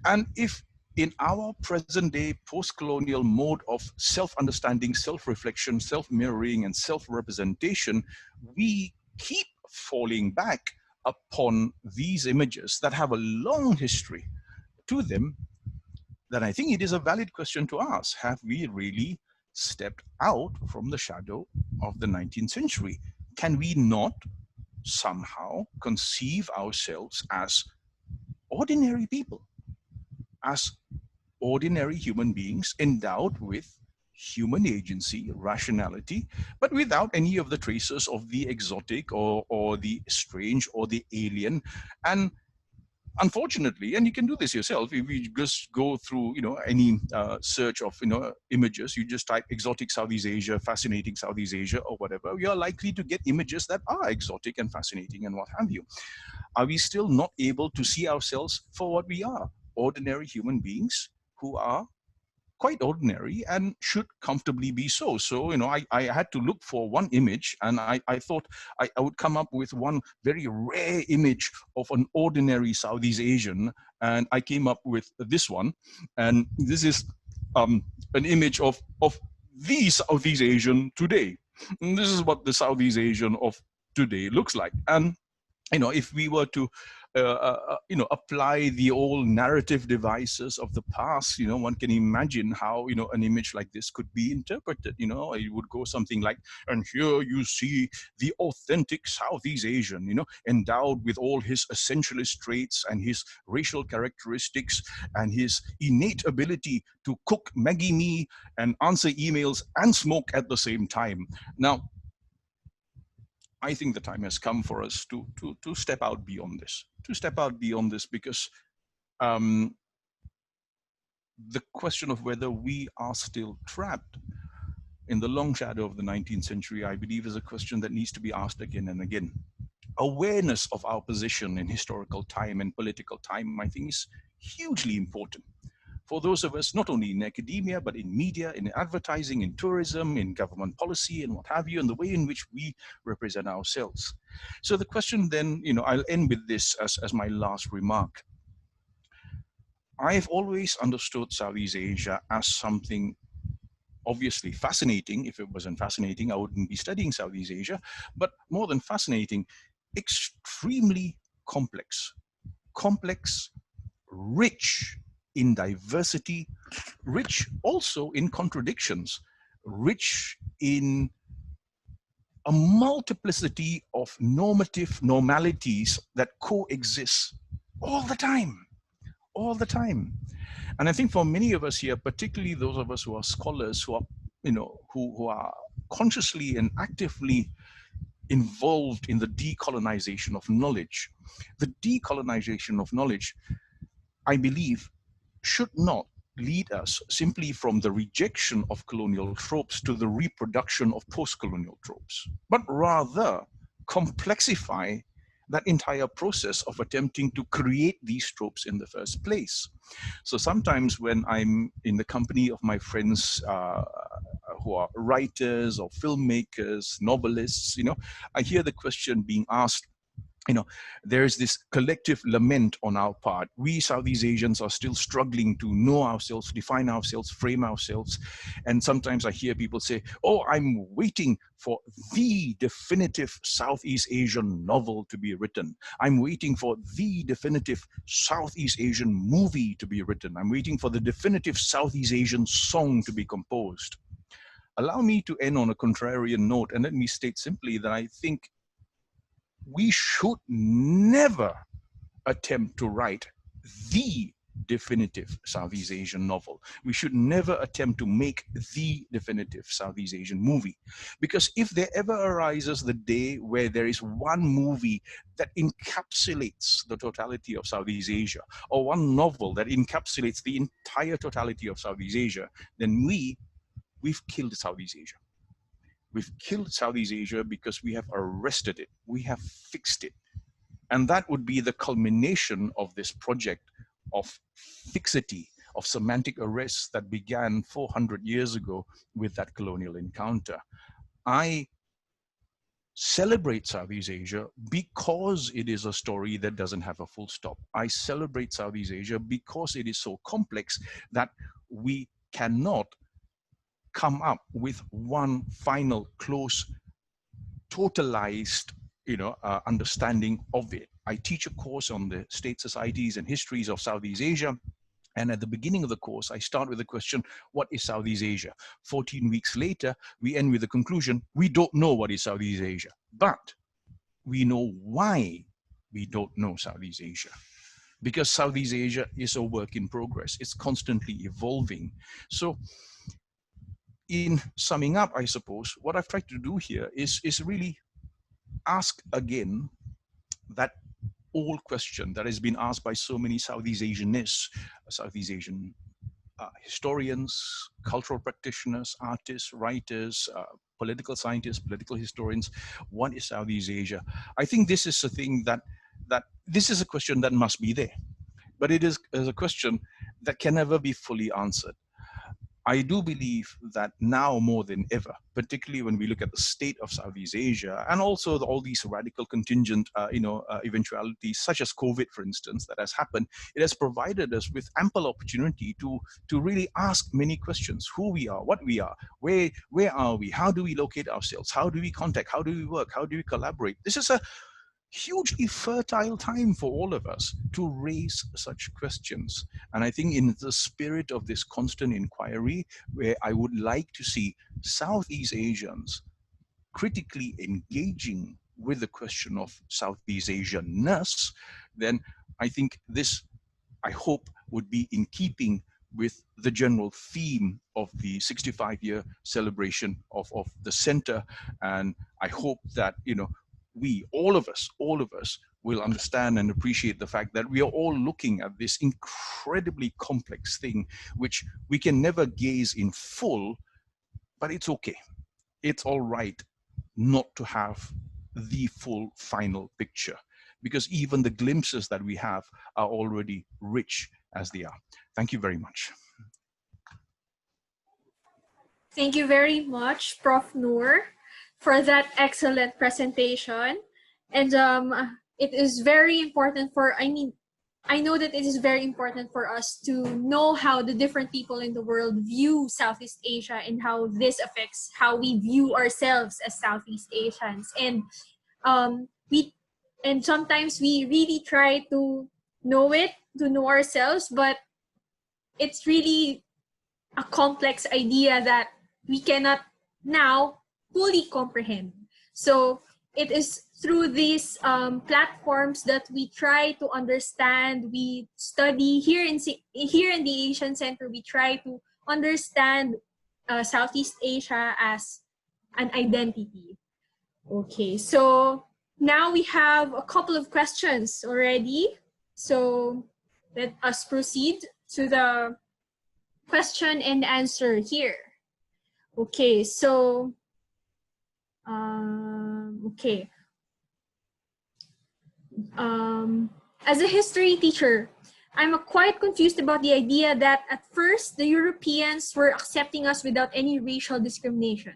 And if in our present day post-colonial mode of self-understanding, self-reflection, self-mirroring, and self-representation, we keep falling back upon these images that have a long history to them, then I think it is a valid question to ask. Have we really stepped out from the shadow of the 19th century? Can we not somehow conceive ourselves as ordinary people, as ordinary human beings endowed with human agency, rationality, but without any of the traces of the exotic or the strange or the alien? And unfortunately, and you can do this yourself, if you just go through any search of images, you just type exotic Southeast Asia, fascinating Southeast Asia, or whatever, you are likely to get images that are exotic and fascinating and what have you. Are we still not able to see ourselves for what we are? Ordinary human beings who are quite ordinary and should comfortably be so. So, I had to look for one image, and I thought I would come up with one very rare image of an ordinary Southeast Asian, and I came up with this one. And this is an image of the Southeast Asian today. And this is what the Southeast Asian of today looks like. And if we were to apply the old narrative devices of the past, one can imagine how an image like this could be interpreted. It would go something like, and here you see the authentic Southeast Asian, endowed with all his essentialist traits and his racial characteristics and his innate ability to cook Maggie mee and answer emails and smoke at the same time. Now, I think the time has come for us to step out beyond this, because the question of whether we are still trapped in the long shadow of the 19th century, I believe, is a question that needs to be asked again and again. Awareness of our position in historical time and political time, I think, is hugely important for those of us, not only in academia, but in media, in advertising, in tourism, in government policy, and what have you, and the way in which we represent ourselves. So the question then, I'll end with this as my last remark. I've always understood Southeast Asia as something obviously fascinating. If it wasn't fascinating, I wouldn't be studying Southeast Asia, but more than fascinating, extremely complex, rich in diversity, rich also in contradictions, rich in a multiplicity of normative normalities that coexist all the time. And I think for many of us here, particularly those of us who are scholars, who are, who are consciously and actively involved in the decolonization of knowledge, the decolonization of knowledge, I believe, should not lead us simply from the rejection of colonial tropes to the reproduction of post-colonial tropes, but rather complexify that entire process of attempting to create these tropes in the first place. So sometimes when I'm in the company of my friends who are writers or filmmakers, novelists, I hear the question being asked, there's this collective lament on our part. We Southeast Asians are still struggling to know ourselves, define ourselves, frame ourselves. And sometimes I hear people say, oh, I'm waiting for the definitive Southeast Asian novel to be written. I'm waiting for the definitive Southeast Asian movie to be written. I'm waiting for the definitive Southeast Asian song to be composed. Allow me to end on a contrarian note, and let me state simply that I think we should never attempt to write the definitive Southeast Asian novel. We should never attempt to make the definitive Southeast Asian movie. Because if there ever arises the day where there is one movie that encapsulates the totality of Southeast Asia, or one novel that encapsulates the entire totality of Southeast Asia, then we've killed Southeast Asia. We've killed Southeast Asia because we have arrested it. We have fixed it. And that would be the culmination of this project of fixity, of semantic arrest that began 400 years ago with that colonial encounter. I celebrate Southeast Asia because it is a story that doesn't have a full stop. I celebrate Southeast Asia because it is so complex that we cannot come up with one final close totalized understanding of it. I teach a course on the state societies and histories of Southeast Asia, and at the beginning of the course I start with the question, what is Southeast Asia? 14 weeks later we end with the conclusion, we don't know what is Southeast Asia, but we know why we don't know Southeast Asia. Because Southeast Asia is a work in progress. It's constantly evolving. So in summing up, I suppose, what I've tried to do here is really ask again that old question that has been asked by so many Southeast Asianists, Southeast Asian historians, cultural practitioners, artists, writers, political scientists, political historians. What is Southeast Asia? I think this is a thing that this is a question that must be there, but it is a question that can never be fully answered. I do believe that now more than ever, particularly when we look at the state of Southeast Asia and also all these radical contingent, eventualities such as COVID, for instance, that has happened, it has provided us with ample opportunity to really ask many questions: who we are, what we are, where are we, how do we locate ourselves, how do we contact, how do we work, how do we collaborate? This is a hugely fertile time for all of us to raise such questions. And I think in the spirit of this constant inquiry, where I would like to see Southeast Asians critically engaging with the question of Southeast Asianness, then I think this, I hope, would be in keeping with the general theme of the 65-year celebration of the center. And I hope that, we, all of us will understand and appreciate the fact that we are all looking at this incredibly complex thing, which we can never gaze in full, but it's okay. It's all right not to have the full final picture, because even the glimpses that we have are already rich as they are. Thank you very much. Thank you very much, Prof. Noor, for that excellent presentation. And it is very important I know that it is very important for us to know how the different people in the world view Southeast Asia and how this affects how we view ourselves as Southeast Asians. And sometimes we really try to know ourselves, but it's really a complex idea that we cannot now fully comprehend. So it is through these platforms that we try to understand, we study here in the Asian Center, we try to understand Southeast Asia as an identity. Okay, so now we have a couple of questions already. So let us proceed to the question and answer here. Okay, so, okay. As a history teacher, I'm quite confused about the idea that at first the Europeans were accepting us without any racial discrimination.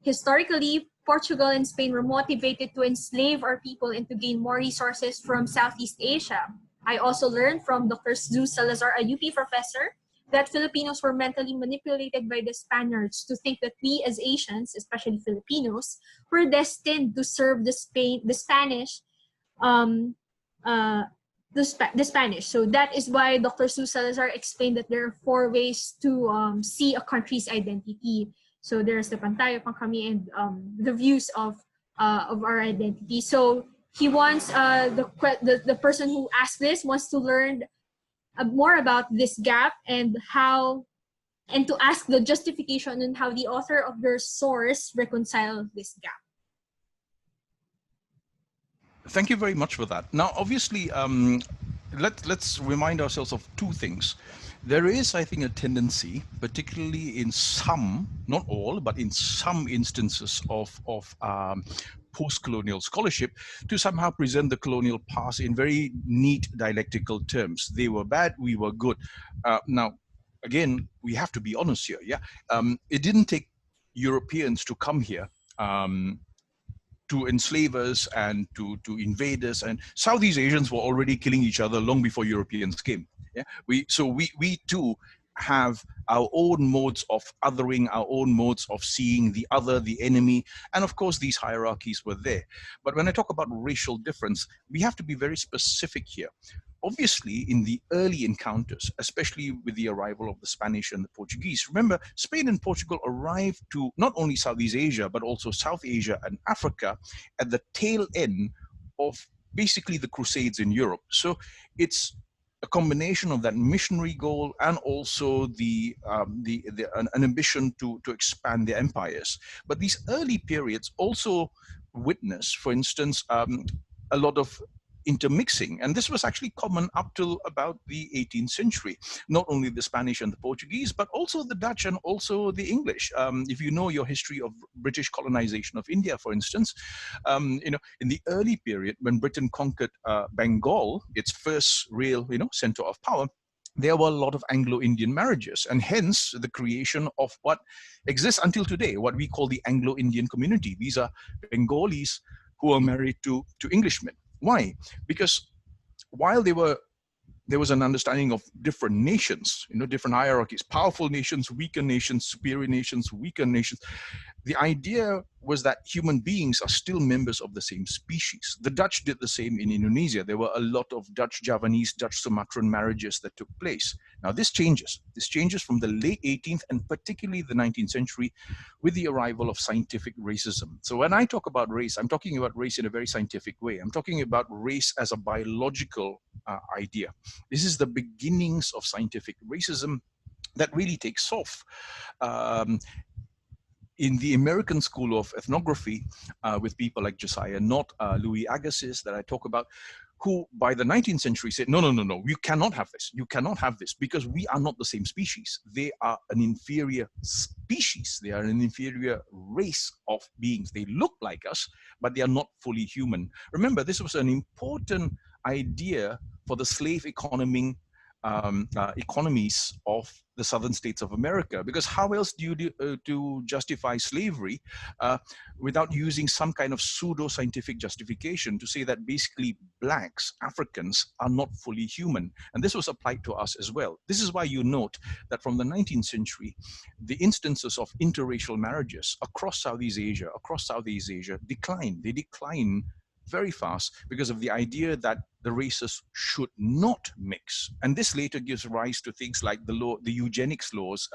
Historically, Portugal and Spain were motivated to enslave our people and to gain more resources from Southeast Asia. I also learned from Dr. Zeus Salazar, a UP professor, that Filipinos were mentally manipulated by the Spaniards to think that we as Asians, especially Filipinos, were destined to serve the Spanish um, the Spanish. So that is why Dr. Sue Salazar explained that there are 4 ways to see a country's identity. So there's the pantayo, pangkami, and the views of our identity. So he wants the person who asked this wants to learn more about this gap and to ask the justification and how the author of their source reconcile this gap. Thank you very much for that. Now, obviously, let's remind ourselves of 2 things. There is, I think, a tendency, particularly in some, not all, but in some instances of post-colonial scholarship, to somehow present the colonial past in very neat dialectical terms. They were bad, we were good. Now, again, we have to be honest here. Yeah, it didn't take Europeans to come here to enslave us and to invade us, and Southeast Asians were already killing each other long before Europeans came. Yeah, we too have our own modes of othering, our own modes of seeing the other, the enemy, and of course these hierarchies were there. But when I talk about racial difference, we have to be very specific here. Obviously, in the early encounters, especially with the arrival of the Spanish and the Portuguese, remember, Spain and Portugal arrived to not only Southeast Asia, but also South Asia and Africa at the tail end of basically the Crusades in Europe. So it's a combination of that missionary goal and also an ambition to expand their empires. But these early periods also witness, for instance, a lot of intermixing, and this was actually common up till about the 18th century. Not only the Spanish and the Portuguese, but also the Dutch and also the English. If you know your history of British colonization of India, for instance, in the early period when Britain conquered Bengal, its first real center of power, there were a lot of Anglo-Indian marriages, and hence the creation of what exists until today, what we call the Anglo-Indian Community. These are Bengalis who are married to Englishmen. Why? Because while there was an understanding of different nations, different hierarchies, powerful nations, weaker nations, superior nations, weaker nations, the idea was that human beings are still members of the same species. The Dutch did the same in Indonesia. There were a lot of Dutch Javanese, Dutch Sumatran marriages that took place. Now this changes. This changes from the late 18th and particularly the 19th century with the arrival of scientific racism. So when I talk about race, I'm talking about race in a very scientific way. I'm talking about race as a biological idea. This is the beginnings of scientific racism that really takes off. In the American School of Ethnography, with people like Josiah Nott, Louis Agassiz that I talk about, who by the 19th century said, no, you cannot have this. You cannot have this because we are not the same species. They are an inferior species. They are an inferior race of beings. They look like us, but they are not fully human. Remember, this was an important idea for the slave economies of the southern states of America, because how else do you to justify slavery without using some kind of pseudo-scientific justification to say that basically blacks, Africans, are not fully human? And this was applied to us as well. This is why you note that from the 19th century, the instances of interracial marriages across Southeast Asia decline. They decline very fast because of the idea that the races should not mix. And this later gives rise to things like the eugenics laws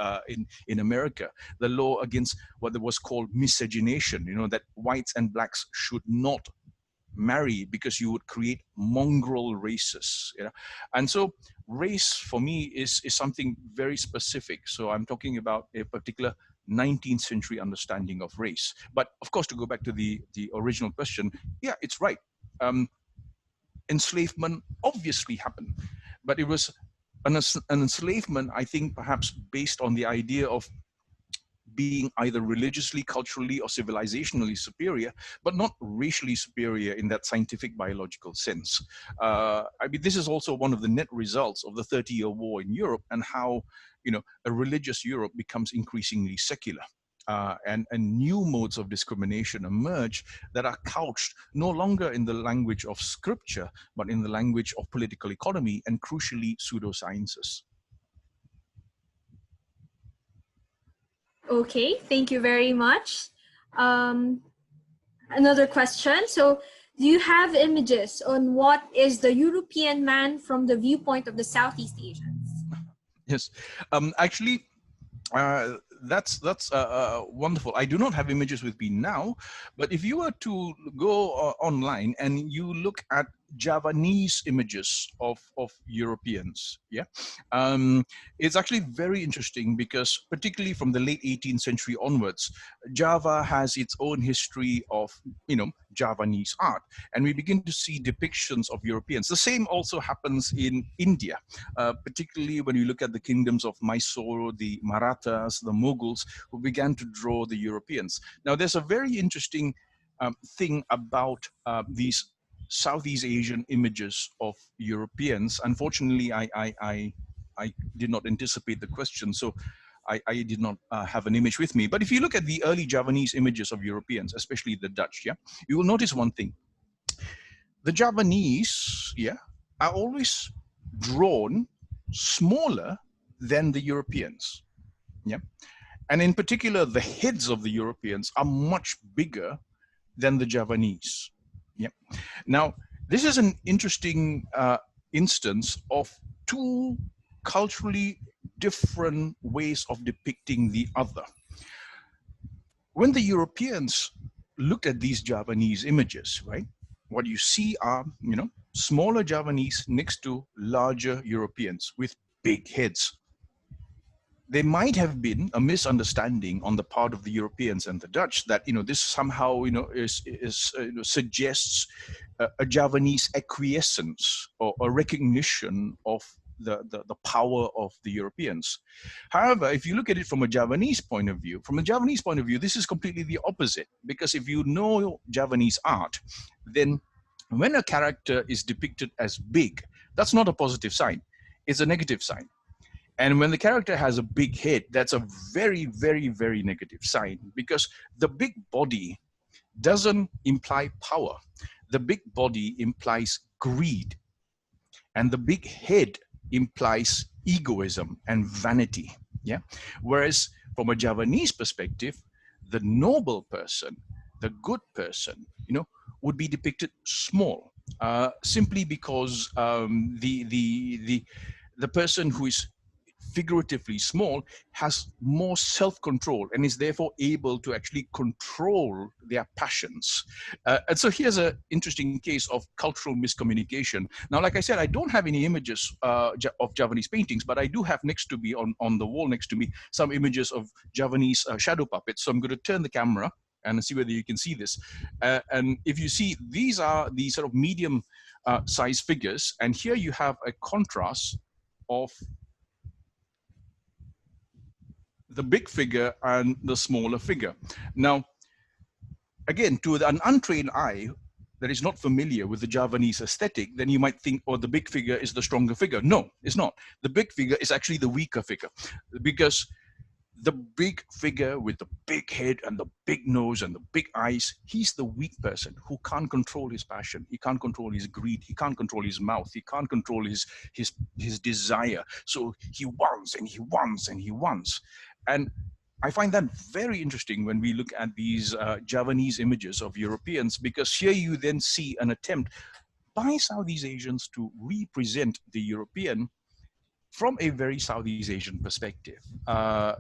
in America, the law against what was called miscegenation, that whites and blacks should not marry because you would create mongrel races. And so race for me is something very specific. So I'm talking about a particular 19th century understanding of race. But of course, to go back to the original question, yeah, it's right. Enslavement obviously happened, but it was an enslavement, I think, perhaps based on the idea of being either religiously, culturally, or civilizationally superior, but not racially superior in that scientific biological sense. I mean, this is also one of the net results of the 30-year war in Europe and how, a religious Europe becomes increasingly secular. And new modes of discrimination emerge that are couched no longer in the language of scripture, but in the language of political economy and, crucially, pseudosciences. Okay, thank you very much. Another question. So, do you have images on what is the European man from the viewpoint of the Southeast Asians? Yes, actually, that's wonderful. I do not have images with me now, but if you were to go online and you look at Javanese images of Europeans, it's actually very interesting because particularly from the late 18th century onwards, Java has its own history of Javanese art, and we begin to see depictions of Europeans. The same also happens in India, particularly when you look at the kingdoms of Mysore, the Marathas, the Mughals, who began to draw the Europeans. Now, there's a very interesting thing about these Southeast Asian images of Europeans. Unfortunately, I did not anticipate the question, so I did not have an image with me. But if you look at the early Javanese images of Europeans, especially the Dutch, you will notice one thing. The Javanese, are always drawn smaller than the Europeans. And in particular, the heads of the Europeans are much bigger than the Javanese. Now, this is an interesting instance of two culturally different ways of depicting the other. When the Europeans looked at these Javanese images, right, what you see are, smaller Javanese next to larger Europeans with big heads. There might have been a misunderstanding on the part of the Europeans and the Dutch that this somehow suggests a Javanese acquiescence or a recognition of the power of the Europeans. However, if you look at it from a Javanese point of view, this is completely the opposite, because if you know Javanese art, then when a character is depicted as big, that's not a positive sign, it's a negative sign. And when the character has a big head, that's a very, very, very negative sign, because the big body doesn't imply power. The big body implies greed, and the big head implies egoism and vanity. Whereas from a Javanese perspective, the noble person, the good person, would be depicted small, simply because the person who is figuratively small has more self-control and is therefore able to actually control their passions. And so here's an interesting case of cultural miscommunication. Now, like I said, I don't have any images of Javanese paintings, but I do have next to me, on the wall next to me, some images of Javanese shadow puppets. So I'm going to turn the camera and see whether you can see this. And if you see, these are the sort of medium size figures. And here you have a contrast of the big figure and the smaller figure. Now, again, to an untrained eye that is not familiar with the Javanese aesthetic, then you might think, oh, the big figure is the stronger figure. No, it's not. The big figure is actually the weaker figure, because the big figure with the big head and the big nose and the big eyes, he's the weak person who can't control his passion. He can't control his greed. He can't control his mouth. He can't control his desire. So he wants and he wants and he wants. And I find that very interesting when we look at these Javanese images of Europeans, because here you then see an attempt by Southeast Asians to represent the European from a very Southeast Asian perspective.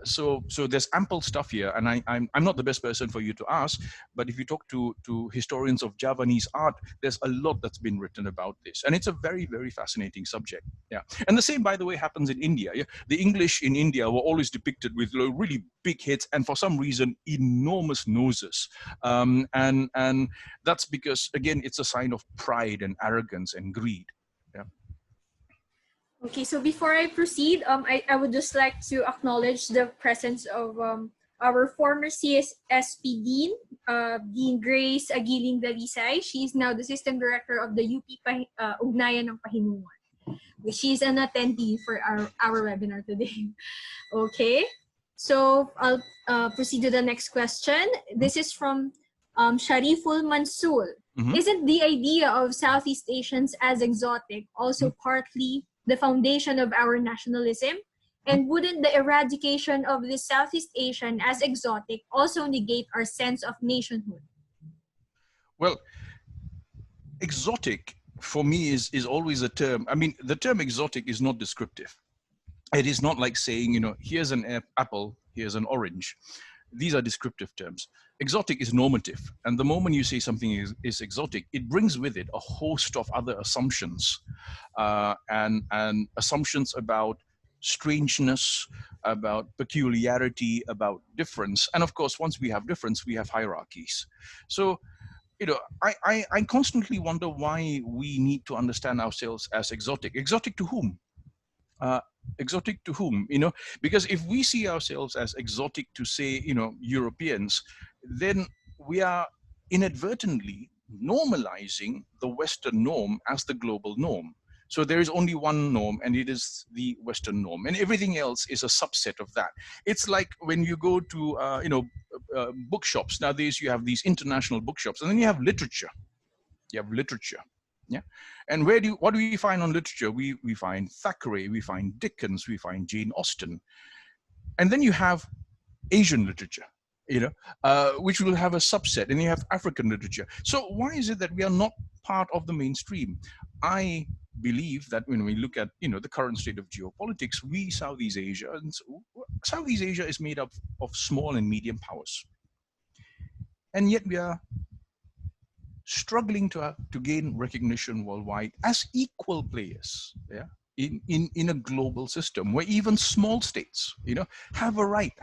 So there's ample stuff here, and I'm not the best person for you to ask, but if you talk to historians of Javanese art, there's a lot that's been written about this, and it's a very, very fascinating subject. And the same, by the way, happens in India. The English in India were always depicted with really big heads and, for some reason, enormous noses, and that's because, again, it's a sign of pride and arrogance and greed. Okay, so before I proceed, I would just like to acknowledge the presence of our former CSSP Dean, Dean Grace Aguiling Dalisay. She is now the System Director of the UP Ugnayan ng Pahinungan. She's an attendee for our webinar today. Okay, so I'll proceed to the next question. This is from Shariful Mansoor. Isn't the idea of Southeast Asians as exotic also partly the foundation of our nationalism? And wouldn't the eradication of the Southeast Asian as exotic also negate our sense of nationhood? Well, exotic for me is always a term. I mean, the term exotic is not descriptive. It is not like saying, you know, here's an apple, here's an orange. These are descriptive terms. Exotic is normative. And the moment you say something is exotic, it brings with it a host of other assumptions and assumptions about strangeness, about peculiarity, about difference. And of course, once we have difference, we have hierarchies. So, you know, I constantly wonder why we need to understand ourselves as exotic. Exotic to whom? Exotic to whom? You know, because if we see ourselves as exotic to, say, you know, Europeans, then we are inadvertently normalizing the Western norm as the global norm. So there is only one norm, and it is the Western norm, and everything else is a subset of that. It's like when you go to, you know, bookshops. Nowadays, you have these international bookshops, and then you have literature. You have literature. Yeah. And what do we find on literature? We find Thackeray, we find Dickens, we find Jane Austen. And then you have Asian literature, you know, which will have a subset, and you have African literature. So why is it that we are not part of the mainstream? I believe that when we look at, you know, the current state of geopolitics, Southeast Asia is made up of small and medium powers. And yet we are struggling to gain recognition worldwide as equal players, yeah, in a global system where even small states, you know, have a right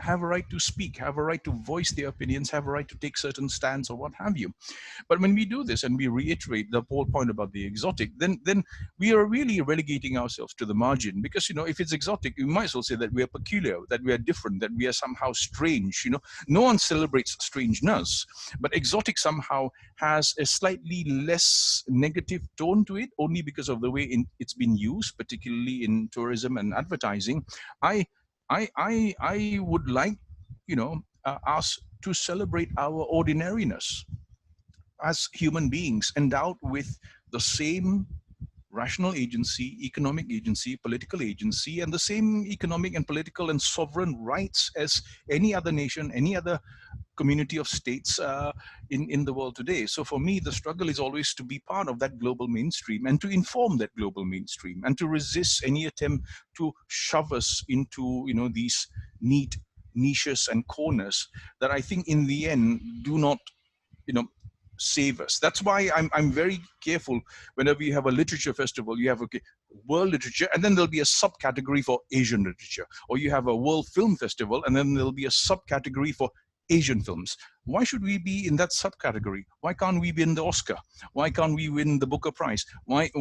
to speak, have a right to voice their opinions, have a right to take certain stands or what have you. But when we do this and we reiterate the whole point about the exotic, then we are really relegating ourselves to the margin, because, you know, if it's exotic, we might as well say that we are peculiar, that we are different, that we are somehow strange. You know, no one celebrates strangeness, but exotic somehow has a slightly less negative tone to it, only because of the way it's been used, particularly in tourism and advertising. I would like, you know, us to celebrate our ordinariness as human beings endowed with the same rational agency, economic agency, political agency, and the same economic and political and sovereign rights as any other nation, any other community of states in the world today. So for me, the struggle is always to be part of that global mainstream and to inform that global mainstream and to resist any attempt to shove us into, you know, these neat niches and corners that I think in the end do not, you know, save us. That's why I'm very careful whenever you have a literature festival. You have, okay, world literature, and then there'll be a subcategory for Asian literature, or you have a world film festival, and then there'll be a subcategory for Asian films. Why should we be in that subcategory? Why can't we win the Oscar? Why can't we win the Booker Prize? Why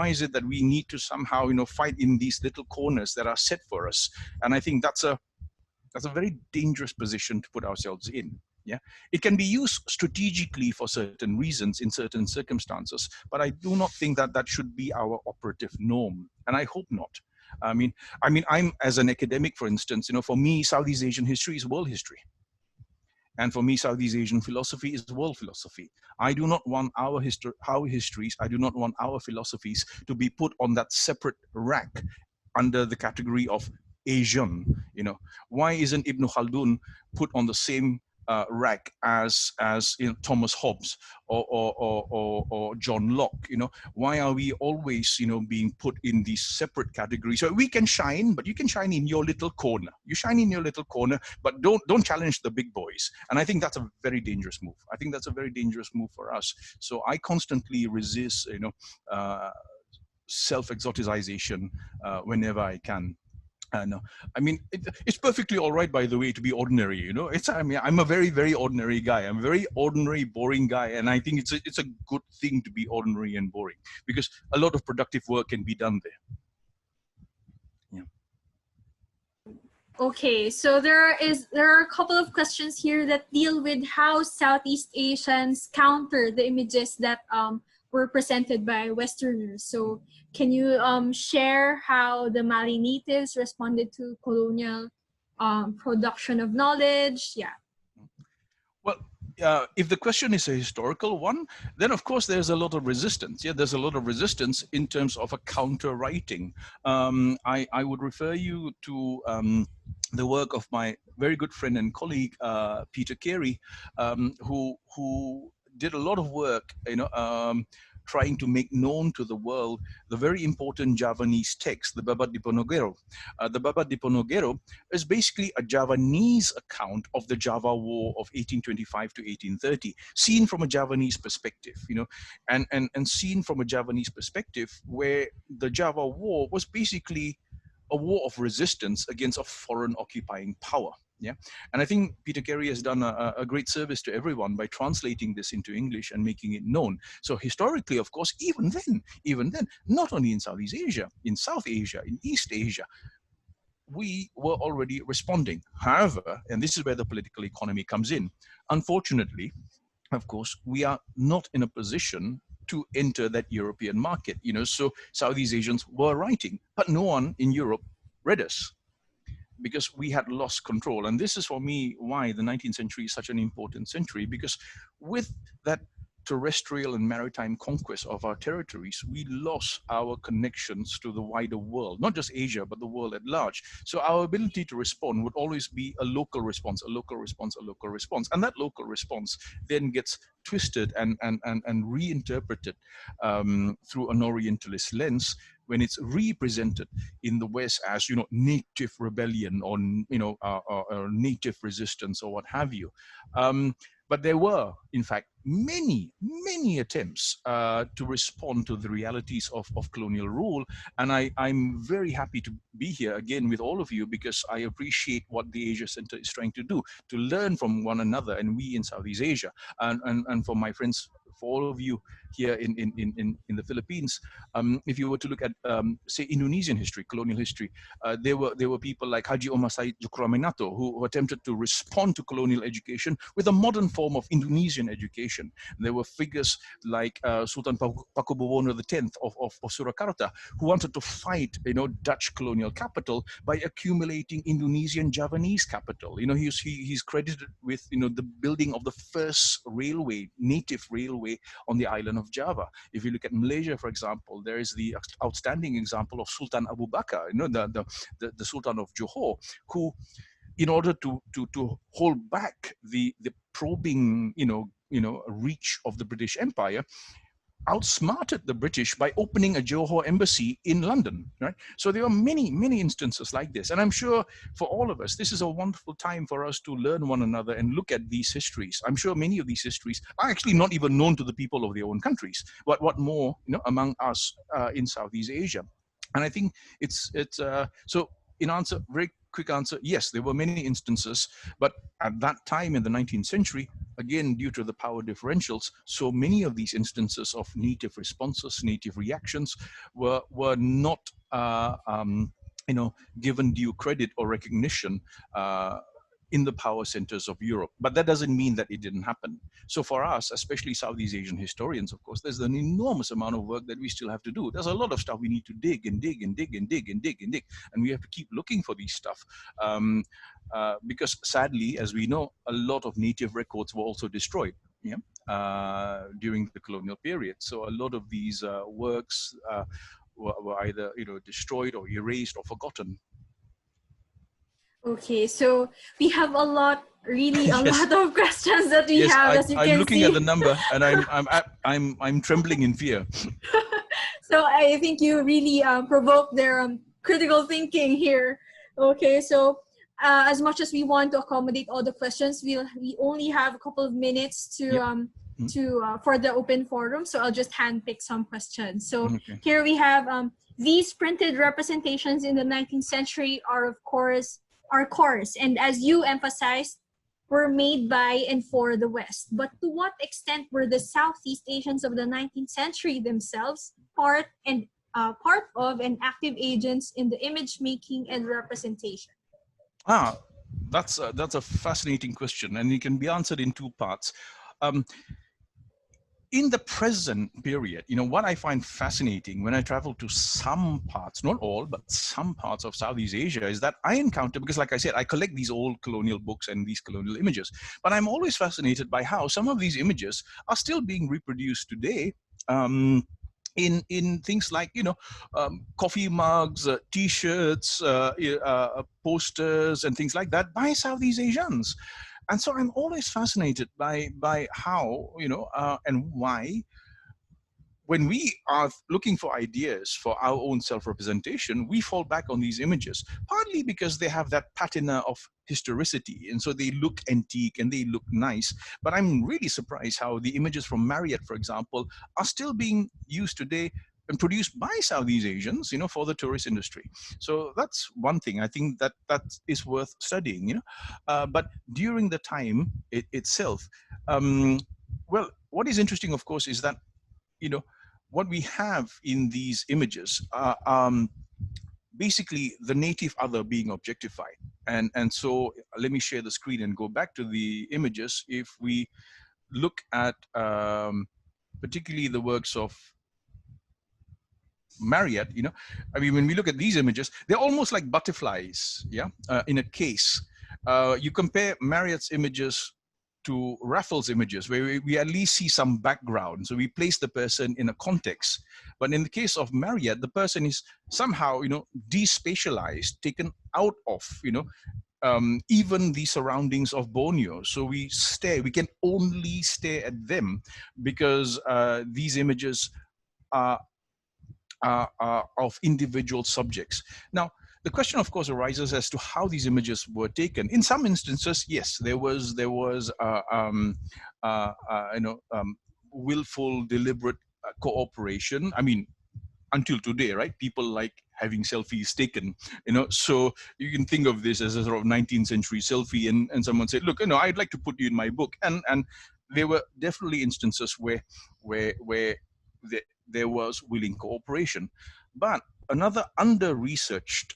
is it that we need to somehow, you know, fight in these little corners that are set for us? And I think that's a very dangerous position to put ourselves in. Yeah, it can be used strategically for certain reasons in certain circumstances, but I do not think that that should be our operative norm, and I hope not. I mean, I'm, as an academic, for instance, you know, for me, Southeast Asian history is world history. And for me, Southeast Asian philosophy is world philosophy. I do not want our histories, I do not want our philosophies to be put on that separate rack under the category of Asian. You know, why isn't Ibn Khaldun put on the same rack as you know, Thomas Hobbes or John Locke? You know, why are we always, you know, being put in these separate categories? So we can shine, but you can shine in your little corner. You shine in your little corner, but don't challenge the big boys. And I think that's a very dangerous move. I think that's a very dangerous move for us. So I constantly resist, you know, self-exoticization whenever I can. No, I mean, it's perfectly all right, by the way, to be ordinary. You know, I mean, I'm a very, very ordinary guy. I'm a very ordinary, boring guy, and I think it's a good thing to be ordinary and boring, because a lot of productive work can be done there. Okay, so there are a couple of questions here that deal with how Southeast Asians counter the images that were presented by Westerners. So can you share how the Mali natives responded to colonial production of knowledge? Yeah. Well, if the question is a historical one, then of course there's a lot of resistance. Yeah, there's a lot of resistance in terms of a counter-writing. I would refer you to the work of my very good friend and colleague Peter Carey, who did a lot of work, trying to make known to the world the very important Javanese text, the Babad Diponegoro. The Babad Diponegoro is basically a Javanese account of the Java War of 1825 to 1830, seen from a Javanese perspective, and seen from a Javanese perspective where the Java War was basically a war of resistance against a foreign occupying power. Yeah, and I think Peter Carey has done a great service to everyone by translating this into English and making it known. So historically, of course, even then, not only in Southeast Asia, in South Asia, in East Asia, we were already responding. However, and this is where the political economy comes in, unfortunately, of course, we are not in a position to enter that European market. So Southeast Asians were writing, but no one in Europe read us, because we had lost control. And this is for me why the 19th century is such an important century, because with that terrestrial and maritime conquest of our territories, we lost our connections to the wider world, not just Asia, but the world at large. So our ability to respond would always be a local response, a local response, a local response. And that local response then gets twisted and reinterpreted through an Orientalist lens when it's represented in the West as, native rebellion or, or native resistance or what have you. But there were, in fact, many attempts to respond to the realities of colonial rule. And I'm very happy to be here again with all of you, because I appreciate what the Asia Center is trying to do, to learn from one another, and we in Southeast Asia, and for my friends, for all of you here in the Philippines, if you were to look at, say, Indonesian history, colonial history, there were people like Haji Omar Said Jukraminato who attempted to respond to colonial education with a modern form of Indonesian education. There were figures like Sultan Pakubuwono X of Surakarta, who wanted to fight, Dutch colonial capital by accumulating Indonesian Javanese capital. He's credited with, the building of the first railway, native railway on the island of Java. If you look at Malaysia, for example, there is the outstanding example of Sultan Abu Bakar, the Sultan of Johor, who, in order to hold back the probing, reach of the British Empire, outsmarted the British by opening a Johor embassy in London, right? So there are many instances like this. And I'm sure for all of us, this is a wonderful time for us to learn one another and look at these histories. I'm sure many of these histories are actually not even known to the people of their own countries, but what more, among us in Southeast Asia. And I think it's so in answer, very quick answer, yes, there were many instances, but at that time in the 19th century, again, due to the power differentials, so many of these instances of native responses, native reactions were not, given due credit or recognition in the power centers of Europe. But that doesn't mean that it didn't happen. So for us, especially Southeast Asian historians, of course, there's an enormous amount of work that we still have to do. There's a lot of stuff we need to dig and dig and dig and dig and dig and dig. And we have to keep looking for these stuff. Because sadly, as we know, a lot of native records were also destroyed. During the colonial period. So a lot of these works were either destroyed or erased or forgotten. Okay, so we have a lot, really a Yes. lot of questions that we Yes, have, as you I'm can looking see. at the number, and I'm trembling in fear. So I think you really provoked their critical thinking here. Okay, so as much as we want to accommodate all the questions, we only have a couple of minutes to for the open forum. So I'll just handpick some questions. So here we have these printed representations in the 19th century are coarse, and as you emphasized, were made by and for the West. But to what extent were the Southeast Asians of the 19th century themselves part of and active agents in the image making and representation? Ah, that's a fascinating question, and it can be answered in two parts. Um, in the present period, what I find fascinating when I travel to some parts, not all, but some parts of Southeast Asia, is that I encounter, because like I said, I collect these old colonial books and these colonial images, but I'm always fascinated by how some of these images are still being reproduced today. In things like coffee mugs, t-shirts, posters, and things like that by Southeast Asians. And so I'm always fascinated by how and why, when we are looking for ideas for our own self-representation, we fall back on these images, partly because they have that patina of historicity, and so they look antique and they look nice. But I'm really surprised how the images from Marriott, for example, are still being used today and produced by Southeast Asians, for the tourist industry. So that's one thing I think that is worth studying. But during the time itself, well, what is interesting, of course, is that what we have in these images are basically the native other being objectified. And so let me share the screen and go back to the images. If we look at particularly the works of Marriott, I mean, when we look at these images, they're almost like butterflies, in a case. You compare Marriott's images to Raffles images, where we at least see some background. So we place the person in a context. But in the case of Marriott, the person is somehow, despatialized, taken out of, even the surroundings of Borneo. So we can only stare at them because these images are of individual subjects. Now, the question, of course, arises as to how these images were taken. In some instances, yes, there was willful, deliberate cooperation. I mean, until today, right? People like having selfies taken, so you can think of this as a sort of 19th century selfie, and someone said, look, I'd like to put you in my book. And there were definitely instances where there was willing cooperation. But another under-researched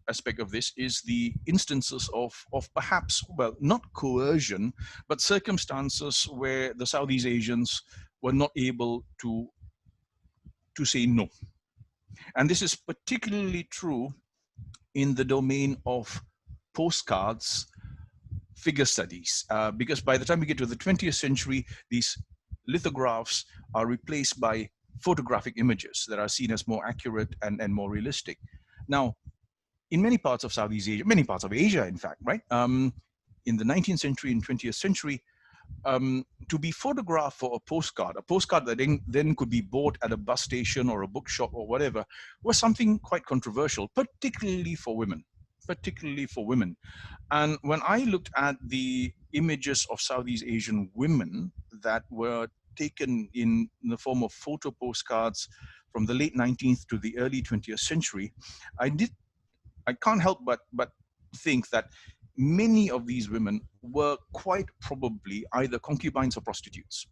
aspect of this is the instances of perhaps, well, not coercion, but circumstances where the Southeast Asians were not able to say no. And this is particularly true in the domain of postcards, figure studies, because by the time we get to the 20th century, these lithographs are replaced by photographic images that are seen as more accurate and more realistic. Now, in many parts of Southeast Asia, many parts of Asia, in fact, right? In the 19th century and 20th century, to be photographed for a postcard that then could be bought at a bus station or a bookshop or whatever, was something quite controversial, particularly for women. And when I looked at the images of Southeast Asian women that were taken in the form of photo postcards from the late 19th to the early 20th century, I can't help but think that many of these women were quite probably either concubines or prostitutes.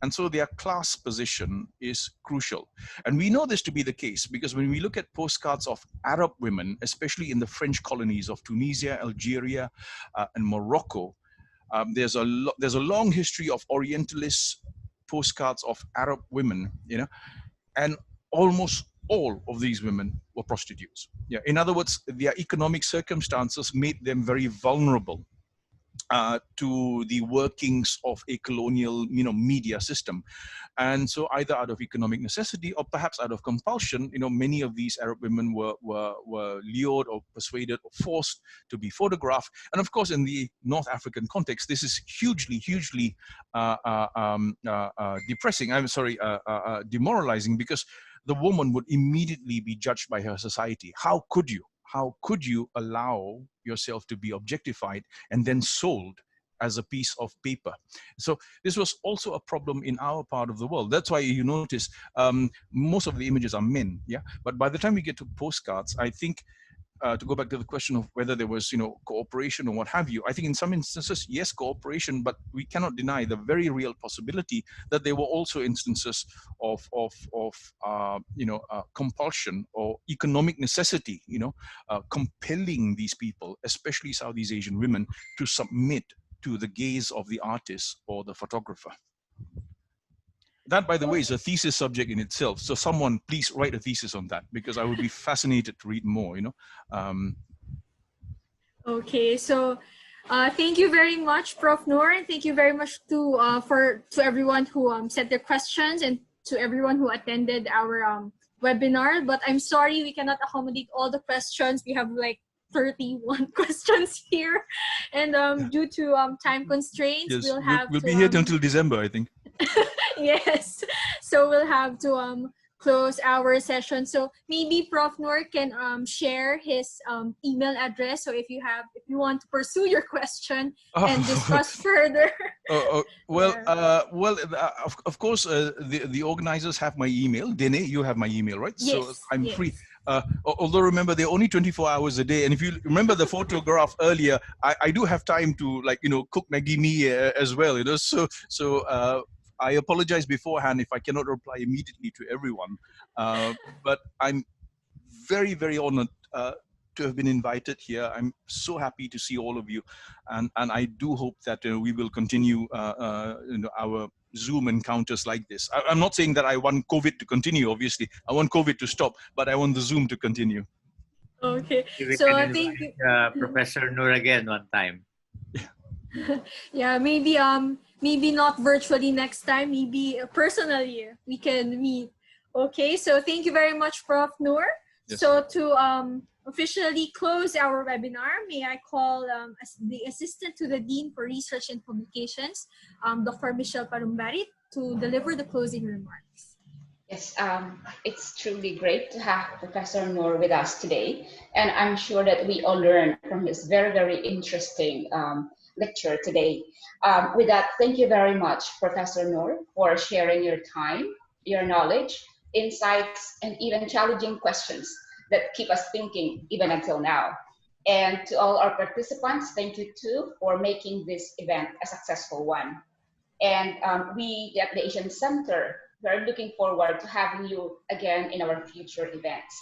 And so their class position is crucial. And we know this to be the case because when we look at postcards of Arab women, especially in the French colonies of Tunisia, Algeria, and Morocco, there's a long history of Orientalist postcards of Arab women, and almost all of these women were prostitutes. Yeah, in other words, their economic circumstances made them very vulnerable to the workings of a colonial, media system. And so either out of economic necessity or perhaps out of compulsion, many of these Arab women were lured or persuaded or forced to be photographed. And of course, in the North African context, this is hugely depressing. Demoralizing, because the woman would immediately be judged by her society. How could you allow yourself to be objectified and then sold as a piece of paper? So this was also a problem in our part of the world. That's why you notice most of the images are men. Yeah, but by the time we get to postcards, I think to go back to the question of whether there was, cooperation or what have you, I think in some instances, yes, cooperation, but we cannot deny the very real possibility that there were also instances of compulsion or economic necessity, compelling these people, especially Southeast Asian women, to submit to the gaze of the artist or the photographer. That, by the way, is a thesis subject in itself. So someone please write a thesis on that, because I would be fascinated to read more, Okay, so thank you very much, Prof. Noor, and thank you very much to everyone who sent their questions, and to everyone who attended our webinar. But I'm sorry we cannot accommodate all the questions. We have like 31 questions here, and due to time constraints, yes, we'll be here until December, I think. Yes, so we'll have to close our session. So maybe Prof. Noor can share his email address. So if you want to pursue your question and discuss further. Of course, the organizers have my email. Dene, you have my email, right? Yes, so I'm yes. free. Although remember, they're only 24 hours a day. And if you remember the photograph earlier, I do have time to cook Maggie mee as well. So I apologize beforehand if I cannot reply immediately to everyone. But I'm very, very honored to have been invited here. I'm so happy to see all of you. And I do hope that we will continue our Zoom encounters like this. I'm not saying that I want COVID to continue, obviously. I want COVID to stop, but I want the Zoom to continue. Okay. We So can thank invite, you. Professor Noor again one time. Yeah, maybe not virtually next time, maybe personally we can meet. Okay, so thank you very much, Prof. Noor. Yes. So to officially close our webinar, may I call the Assistant to the Dean for Research and Publications, Dr. Michelle Palumbarit, to deliver the closing remarks. Yes, it's truly great to have Professor Noor with us today, and I'm sure that we all learned from his very, very interesting lecture today. With that, thank you very much, Professor Noor, for sharing your time, your knowledge, insights, and even challenging questions that keep us thinking even until now. And to all our participants, thank you too for making this event a successful one. And we at the Asian Center, we're looking forward to having you again in our future events.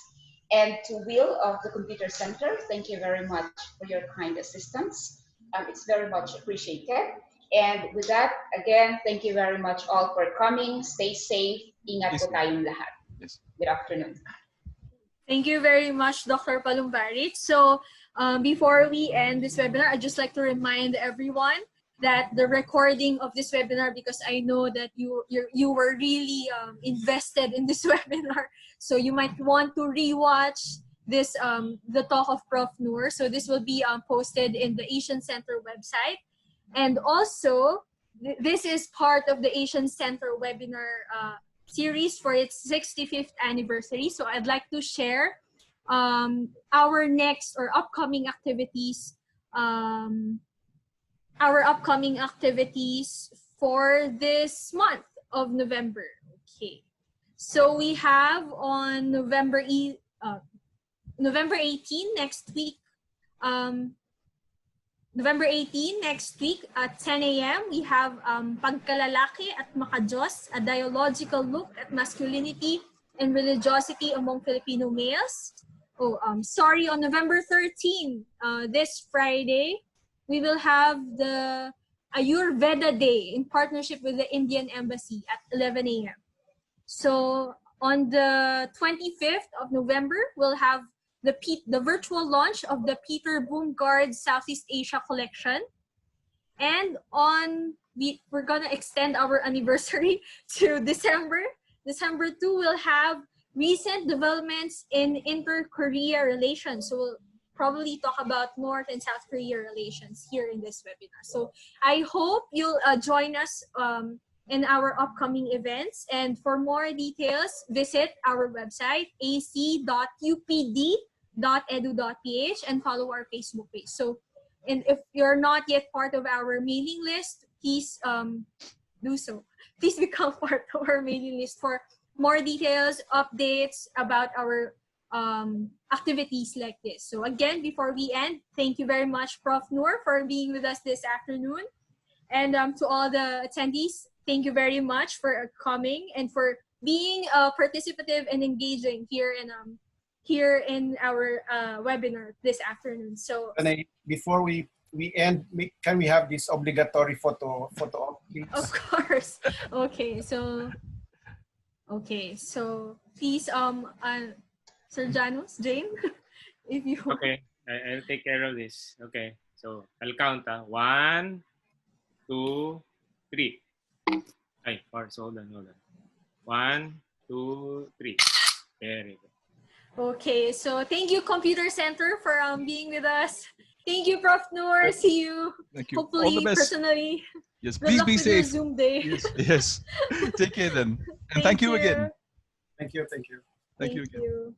And to Will of the Computer Center, thank you very much for your kind assistance. It's very much appreciated. And with that, again, thank you very much all for coming. Stay safe. Ingat po tayong lahat. Yes. Good afternoon. Thank you very much, Dr. Palumbarit. So before we end this webinar, I'd just like to remind everyone that the recording of this webinar, because I know that you were really invested in this webinar, so you might want to rewatch this the talk of Prof. Noor. So this will be posted in the Asian Center website, and also this is part of the Asian Center webinar series for its 65th anniversary. So I'd like to share our next or upcoming activities. Our upcoming activities for this month of November. Okay, so we have on November 18 next week. November 18 next week at 10 a.m. we have Pagkalalaki at Makajos, a dialogical look at masculinity and religiosity among Filipino males. Sorry, on November 13, this Friday, we will have the Ayurveda Day in partnership with the Indian Embassy at 11 a.m. So on the 25th of November, we'll have the virtual launch of the Peter Boomgaard Southeast Asia collection. And we're gonna extend our anniversary to December. December 2, we'll have recent developments in inter-Korea relations. So we'll probably talk about North and South Korea relations here in this webinar. So I hope you'll join us in our upcoming events. And for more details, visit our website, ac.upd.edu.ph, and follow our Facebook page. So, and if you're not yet part of our mailing list, please do so. Please become part of our mailing list for more details, updates about our activities like this. So again, before we end, thank you very much, Prof. Noor, for being with us this afternoon. And to all the attendees, thank you very much for coming and for being participative and engaging here in our webinar this afternoon. So before we end, can we have this obligatory photo op, please? of course. Okay, so please Sir Janus, Jane, if you Okay, I'll take care of this. Okay, so I'll count. 1, 2, 3. Ay, hold on. 1, 2, 3. There you go. Okay, so thank you, Computer Center, for being with us. Thank you, Prof. Noor. See you. Thank you. Hopefully, All the best. personally. Yes, Good please luck be with your safe. Zoom day. Yes. Take care then. And thank you again. Thank you. Thank you again. You.